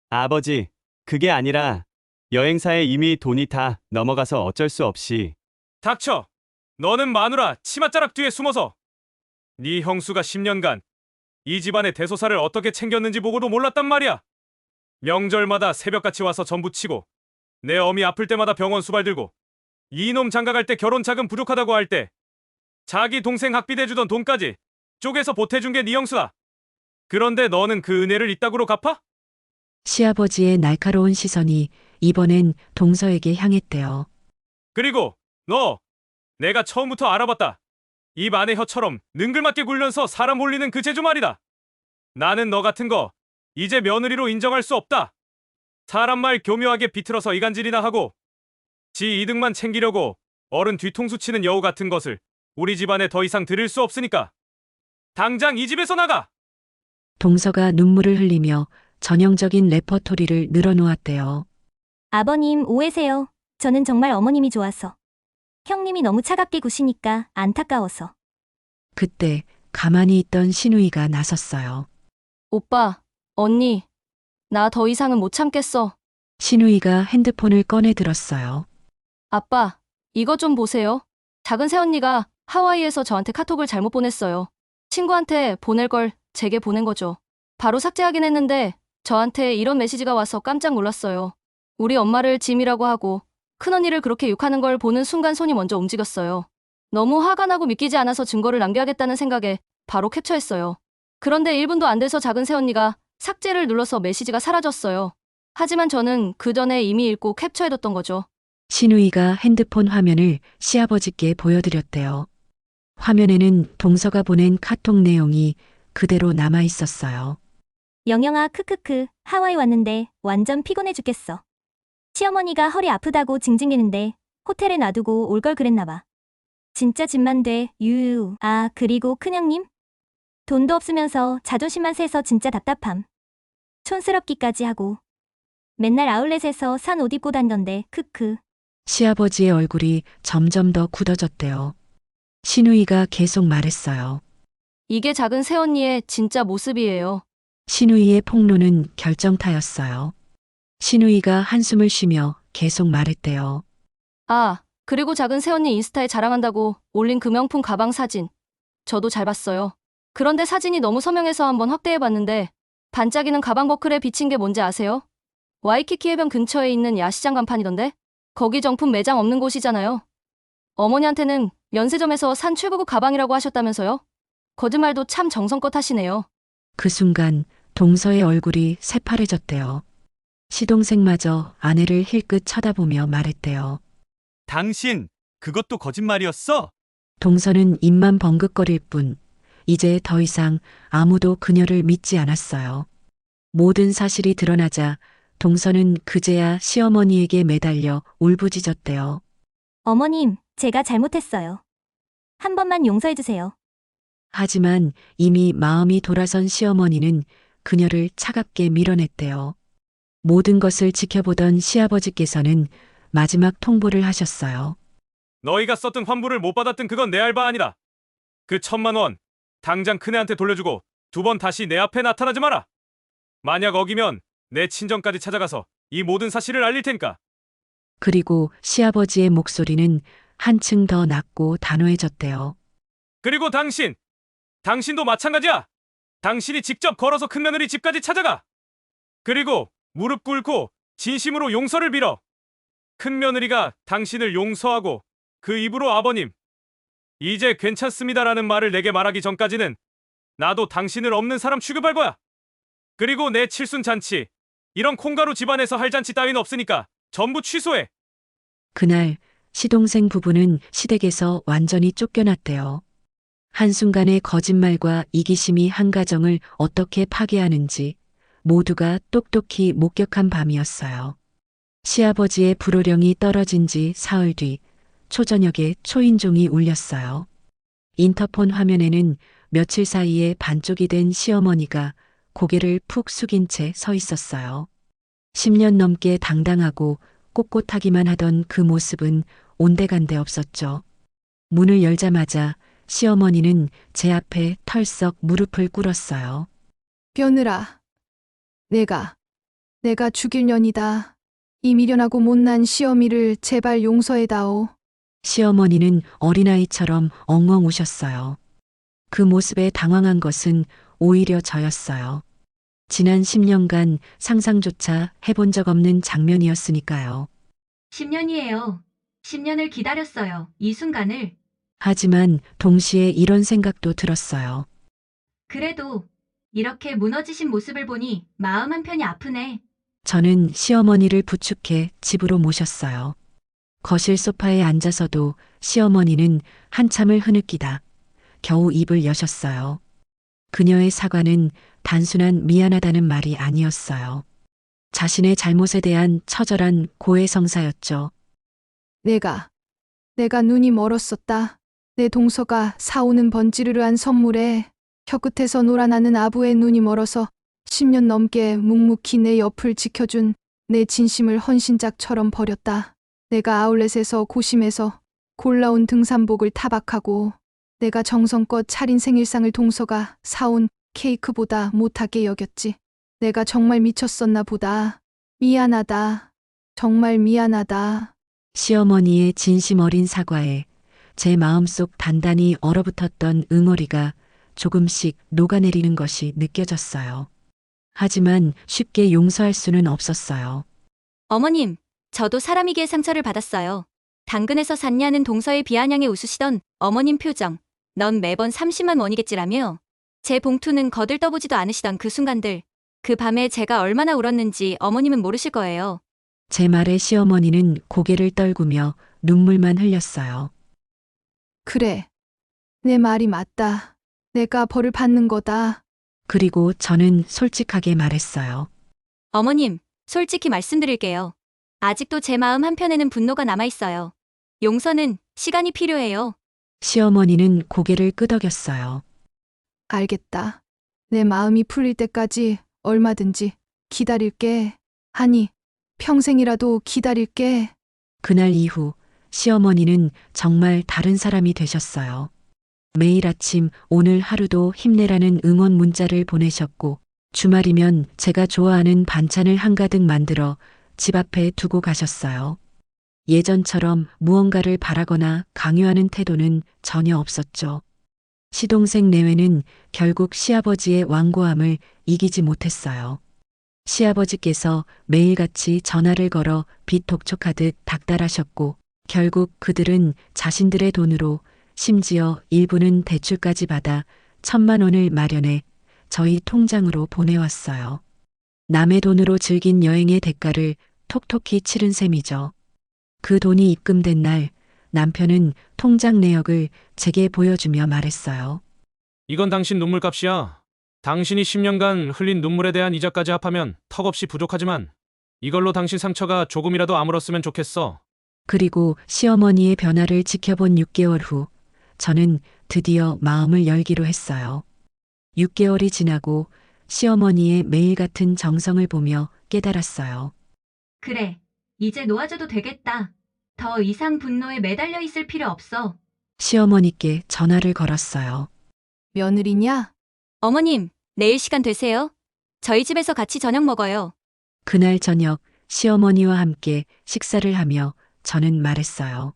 Speaker 10: 아버지, 그게 아니라 여행사에 이미 돈이 다 넘어가서 어쩔 수 없이.
Speaker 9: 닥쳐! 너는 마누라 치맛자락 뒤에 숨어서 네 형수가 10년간 이 집안의 대소사를 어떻게 챙겼는지 보고도 몰랐단 말이야. 명절마다 새벽같이 와서 전부치고 내 어미 아플 때마다 병원 수발 들고 이놈 장가갈 때 결혼 자금 부족하다고 할 때 자기 동생 학비 대주던 돈까지 쪼개서 보태준 게 네 형수다. 그런데 너는 그 은혜를 이따구로 갚아?
Speaker 2: 시아버지의 날카로운 시선이 이번엔 동서에게 향했대요.
Speaker 9: 그리고 너 내가 처음부터 알아봤다. 입 안에 혀처럼 능글맞게 굴려서 사람 홀리는 그 재주 말이다. 나는 너 같은 거 이제 며느리로 인정할 수 없다. 사람 말 교묘하게 비틀어서 이간질이나 하고 지 이득만 챙기려고 어른 뒤통수 치는 여우 같은 것을 우리 집안에 더 이상 들을 수 없으니까 당장 이 집에서 나가!
Speaker 2: 동서가 눈물을 흘리며 전형적인 레퍼토리를 늘어놓았대요.
Speaker 6: 아버님, 오해세요. 저는 정말 어머님이 좋아서. 형님이 너무 차갑게 구시니까 안타까워서.
Speaker 2: 그때 가만히 있던 시누이가 나섰어요.
Speaker 8: 오빠, 언니, 나 더 이상은 못 참겠어.
Speaker 2: 시누이가 핸드폰을 꺼내 들었어요.
Speaker 8: 아빠, 이거 좀 보세요. 작은 새언니가 하와이에서 저한테 카톡을 잘못 보냈어요. 친구한테 보낼 걸 제게 보낸 거죠. 바로 삭제하긴 했는데 저한테 이런 메시지가 와서 깜짝 놀랐어요. 우리 엄마를 짐이라고 하고 큰언니를 그렇게 욕하는 걸 보는 순간 손이 먼저 움직였어요. 너무 화가 나고 믿기지 않아서 증거를 남겨야겠다는 생각에 바로 캡처했어요. 그런데 1분도 안 돼서 작은 새언니가 삭제를 눌러서 메시지가 사라졌어요. 하지만 저는 그 전에 이미 읽고 캡처해뒀던 거죠.
Speaker 2: 시누이가 핸드폰 화면을 시아버지께 보여드렸대요. 화면에는 동서가 보낸 카톡 내용이 그대로 남아 있었어요.
Speaker 6: 영영아, 크크크, 하와이 왔는데 완전 피곤해 죽겠어. 시어머니가 허리 아프다고 징징대는데 호텔에 놔두고 올 걸 그랬나 봐. 진짜 집만 돼, 유유. 아, 그리고 큰형님? 돈도 없으면서 자존심만 세서 진짜 답답함. 촌스럽기까지 하고. 맨날 아울렛에서 산 옷 입고 다니던데, 크크.
Speaker 2: 시아버지의 얼굴이 점점 더 굳어졌대요. 신우이가 계속 말했어요.
Speaker 8: 이게 작은 새언니의 진짜 모습이에요.
Speaker 2: 신우이의 폭로는 결정타였어요. 신우이가 한숨을 쉬며 계속 말했대요.
Speaker 8: 아, 그리고 작은 새언니 인스타에 자랑한다고 올린 그 명품 가방 사진. 저도 잘 봤어요. 그런데 사진이 너무 서명해서 한번 확대해봤는데 반짝이는 가방 버클에 비친 게 뭔지 아세요? 와이키키 해변 근처에 있는 야시장 간판이던데? 거기 정품 매장 없는 곳이잖아요. 어머니한테는 면세점에서 산 최고급 가방이라고 하셨다면서요? 거짓말도 참 정성껏 하시네요.
Speaker 2: 그 순간 동서의 얼굴이 새파래졌대요. 시동생마저 아내를 힐끗 쳐다보며 말했대요.
Speaker 10: 당신, 그것도 거짓말이었어?
Speaker 2: 동서는 입만 벙긋거릴 뿐 이제 더 이상 아무도 그녀를 믿지 않았어요. 모든 사실이 드러나자 동서는 그제야 시어머니에게 매달려 울부짖었대요.
Speaker 6: 어머님, 제가 잘못했어요. 한 번만 용서해주세요.
Speaker 2: 하지만 이미 마음이 돌아선 시어머니는 그녀를 차갑게 밀어냈대요. 모든 것을 지켜보던 시아버지께서는 마지막 통보를 하셨어요.
Speaker 9: 너희가 썼던 환불을 못 받았던 그건 내 알바 아니다. 그 1,000만 원 당장 큰애한테 돌려주고 2번 다시 내 앞에 나타나지 마라. 만약 어기면 내 친정까지 찾아가서 이 모든 사실을 알릴 테니까.
Speaker 2: 그리고 시아버지의 목소리는 한층 더 낮고 단호해졌대요.
Speaker 9: 그리고 당신도 마찬가지야. 당신이 직접 걸어서 큰며느리 집까지 찾아가. 그리고 무릎 꿇고 진심으로 용서를 빌어. 큰며느리가 당신을 용서하고 그 입으로 아버님, 이제 괜찮습니다라는 말을 내게 말하기 전까지는 나도 당신을 없는 사람 취급할 거야. 그리고 내 칠순 잔치, 이런 콩가루 집안에서 할 잔치 따윈 없으니까 전부 취소해.
Speaker 2: 그날 시동생 부부는 시댁에서 완전히 쫓겨났대요. 한순간의 거짓말과 이기심이 한 가정을 어떻게 파괴하는지 모두가 똑똑히 목격한 밤이었어요. 시아버지의 불호령이 떨어진 지 사흘 뒤 초저녁에 초인종이 울렸어요. 인터폰 화면에는 며칠 사이에 반쪽이 된 시어머니가 고개를 푹 숙인 채 서 있었어요. 10년 넘게 당당하고 꼿꼿하기만 하던 그 모습은 온데간데 없었죠. 문을 열자마자 시어머니는 제 앞에 털썩 무릎을 꿇었어요.
Speaker 1: 며느라, 내가 죽일 년이다. 이 미련하고 못난 시어미를 제발 용서해다오.
Speaker 2: 시어머니는 어린아이처럼 엉엉 우셨어요. 그 모습에 당황한 것은 오히려 저였어요. 지난 10년간 상상조차 해본 적 없는 장면이었으니까요.
Speaker 3: 10년이에요. 10년을 기다렸어요. 이 순간을.
Speaker 2: 하지만 동시에 이런 생각도 들었어요.
Speaker 3: 그래도 이렇게 무너지신 모습을 보니 마음 한편이 아프네.
Speaker 2: 저는 시어머니를 부축해 집으로 모셨어요. 거실 소파에 앉아서도 시어머니는 한참을 흐느끼다 겨우 입을 여셨어요. 그녀의 사과는 단순한 미안하다는 말이 아니었어요. 자신의 잘못에 대한 처절한 고해성사였죠.
Speaker 1: 내가 눈이 멀었었다. 내 동서가 사오는 번지르르한 선물에 혀끝에서 놀아나는 아부의 눈이 멀어서 10년 넘게 묵묵히 내 옆을 지켜준 내 진심을 헌신짝처럼 버렸다. 내가 아울렛에서 고심해서 골라온 등산복을 타박하고 내가 정성껏 차린 생일상을 동서가 사온 케이크보다 못하게 여겼지. 내가 정말 미쳤었나 보다. 미안하다. 정말 미안하다.
Speaker 2: 시어머니의 진심 어린 사과에 제 마음속 단단히 얼어붙었던 응어리가 조금씩 녹아내리는 것이 느껴졌어요. 하지만 쉽게 용서할 수는 없었어요.
Speaker 3: 어머님, 저도 사람이기에 상처를 받았어요. 당근에서 샀냐는 동서의 비아냥에 웃으시던 어머님 표정. 넌 매번 30만 원이겠지라며. 제 봉투는 거들떠보지도 않으시던 그 순간들. 그 밤에 제가 얼마나 울었는지 어머님은 모르실 거예요.
Speaker 2: 제 말에 시어머니는 고개를 떨구며 눈물만 흘렸어요.
Speaker 1: 그래. 내 말이 맞다. 내가 벌을 받는 거다.
Speaker 2: 그리고 저는 솔직하게 말했어요.
Speaker 3: 어머님, 솔직히 말씀드릴게요. 아직도 제 마음 한편에는 분노가 남아있어요. 용서는 시간이 필요해요.
Speaker 2: 시어머니는 고개를 끄덕였어요.
Speaker 1: 알겠다. 내 마음이 풀릴 때까지 얼마든지 기다릴게. 아니, 평생이라도 기다릴게.
Speaker 2: 그날 이후 시어머니는 정말 다른 사람이 되셨어요. 매일 아침 오늘 하루도 힘내라는 응원 문자를 보내셨고 주말이면 제가 좋아하는 반찬을 한가득 만들어 집 앞에 두고 가셨어요. 예전처럼 무언가를 바라거나 강요하는 태도는 전혀 없었죠. 시동생 내외는 결국 시아버지의 완고함을 이기지 못했어요. 시아버지께서 매일같이 전화를 걸어 비톡촉하듯 닥달하셨고 결국 그들은 자신들의 돈으로 심지어 일부는 대출까지 받아 1,000만 원을 마련해 저희 통장으로 보내왔어요. 남의 돈으로 즐긴 여행의 대가를 톡톡히 치른 셈이죠. 그 돈이 입금된 날 남편은 통장 내역을 제게 보여주며 말했어요.
Speaker 4: 이건 당신 눈물값이야. 당신이 10년간 흘린 눈물에 대한 이자까지 합하면 턱없이 부족하지만 이걸로 당신 상처가 조금이라도 아물었으면 좋겠어.
Speaker 2: 그리고 시어머니의 변화를 지켜본 6개월 후 저는 드디어 마음을 열기로 했어요. 6개월이 지나고 시어머니의 매일 같은 정성을 보며 깨달았어요.
Speaker 3: 그래, 이제 놓아줘도 되겠다. 더 이상 분노에 매달려 있을 필요 없어.
Speaker 2: 시어머니께 전화를 걸었어요.
Speaker 1: 며느리냐?
Speaker 3: 어머님, 내일 시간 되세요? 저희 집에서 같이 저녁 먹어요.
Speaker 2: 그날 저녁 시어머니와 함께 식사를 하며 저는 말했어요.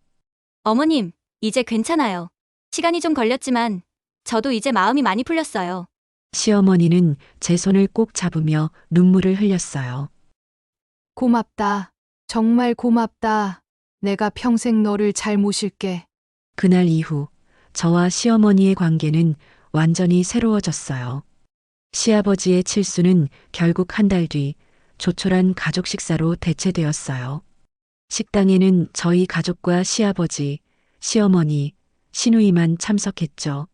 Speaker 3: 어머님, 이제 괜찮아요. 시간이 좀 걸렸지만 저도 이제 마음이 많이 풀렸어요.
Speaker 2: 시어머니는 제 손을 꼭 잡으며 눈물을 흘렸어요.
Speaker 1: 고맙다. 정말 고맙다. 내가 평생 너를 잘 모실게.
Speaker 2: 그날 이후 저와 시어머니의 관계는 완전히 새로워졌어요. 시아버지의 칠수는 결국 한 달 뒤 조촐한 가족 식사로 대체되었어요. 식당에는 저희 가족과 시아버지, 시어머니, 시누이만 참석했죠.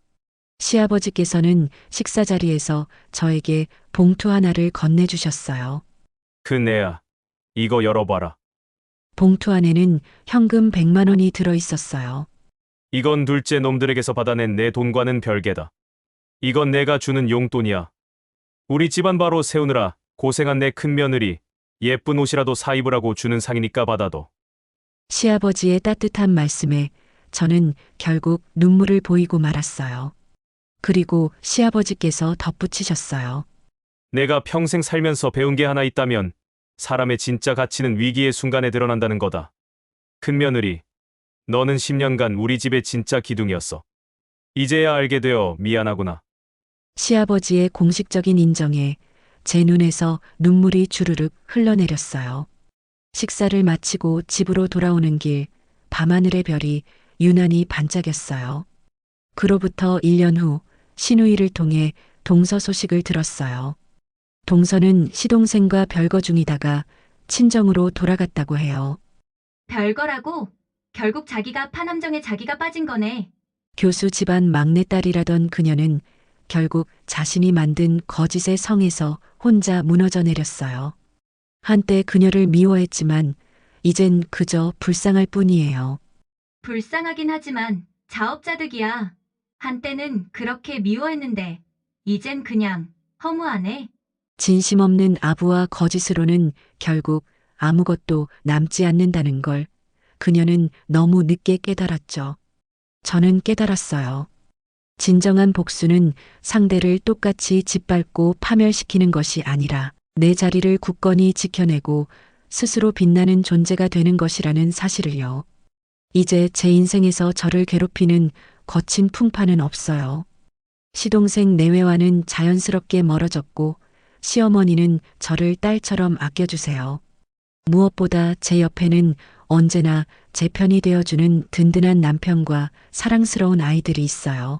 Speaker 2: 시아버지께서는 식사 자리에서 저에게 봉투 하나를 건네주셨어요.
Speaker 9: 그 내야. 이거 열어봐라.
Speaker 2: 봉투 안에는 현금 100만 원이 들어 있었어요.
Speaker 9: 이건 둘째 놈들에게서 받아낸 내 돈과는 별개다. 이건 내가 주는 용돈이야. 우리 집안 바로 세우느라 고생한 내 큰며느리 예쁜 옷이라도 사 입으라고 주는 상이니까 받아도.
Speaker 2: 시아버지의 따뜻한 말씀에 저는 결국 눈물을 보이고 말았어요. 그리고 시아버지께서 덧붙이셨어요.
Speaker 9: 내가 평생 살면서 배운 게 하나 있다면 사람의 진짜 가치는 위기의 순간에 드러난다는 거다. 큰며느리, 너는 10년간 우리 집의 진짜 기둥이었어. 이제야 알게 되어 미안하구나.
Speaker 2: 시아버지의 공식적인 인정에 제 눈에서 눈물이 주르륵 흘러내렸어요. 식사를 마치고 집으로 돌아오는 길, 밤하늘의 별이 유난히 반짝였어요. 그로부터 1년 후 시누이를 통해 동서 소식을 들었어요. 동서는 시동생과 별거 중이다가 친정으로 돌아갔다고 해요.
Speaker 3: 별거라고? 결국 자기가 파남정에 자기가 빠진 거네.
Speaker 2: 교수 집안 막내딸이라던 그녀는 결국 자신이 만든 거짓의 성에서 혼자 무너져 내렸어요. 한때 그녀를 미워했지만 이젠 그저 불쌍할 뿐이에요.
Speaker 3: 불쌍하긴 하지만 자업자득이야. 한때는 그렇게 미워했는데 이젠 그냥 허무하네.
Speaker 2: 진심 없는 아부와 거짓으로는 결국 아무것도 남지 않는다는 걸 그녀는 너무 늦게 깨달았죠. 저는 깨달았어요. 진정한 복수는 상대를 똑같이 짓밟고 파멸시키는 것이 아니라 내 자리를 굳건히 지켜내고 스스로 빛나는 존재가 되는 것이라는 사실을요. 이제 제 인생에서 저를 괴롭히는 거친 풍파는 없어요. 시동생 내외와는 자연스럽게 멀어졌고 시어머니는 저를 딸처럼 아껴주세요. 무엇보다 제 옆에는 언제나 제 편이 되어주는 든든한 남편과 사랑스러운 아이들이 있어요.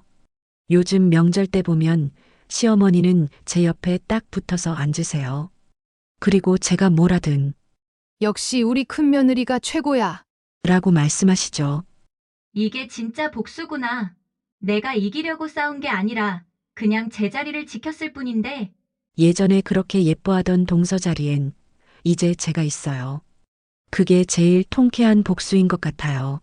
Speaker 2: 요즘 명절 때 보면 시어머니는 제 옆에 딱 붙어서 앉으세요. 그리고 제가 뭘 하든
Speaker 1: 역시 우리 큰며느리가 최고야.
Speaker 2: 라고 말씀하시죠.
Speaker 3: 이게 진짜 복수구나. 내가 이기려고 싸운 게 아니라 그냥 제자리를 지켰을 뿐인데.
Speaker 2: 예전에 그렇게 예뻐하던 동서 자리엔 이제 제가 있어요. 그게 제일 통쾌한 복수인 것 같아요.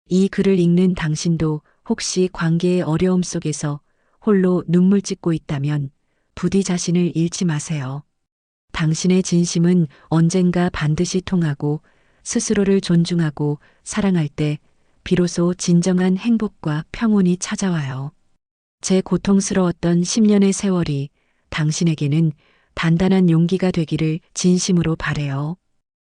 Speaker 2: 이 글을 읽는 당신도 혹시 관계의 어려움 속에서 홀로 눈물 찢고 있다면 부디 자신을 잃지 마세요. 당신의 진심은 언젠가 반드시 통하고 스스로를 존중하고 사랑할 때 비로소 진정한 행복과 평온이 찾아와요. 제 고통스러웠던 10년의 세월이 당신에게는 단단한 용기가 되기를 진심으로 바래요.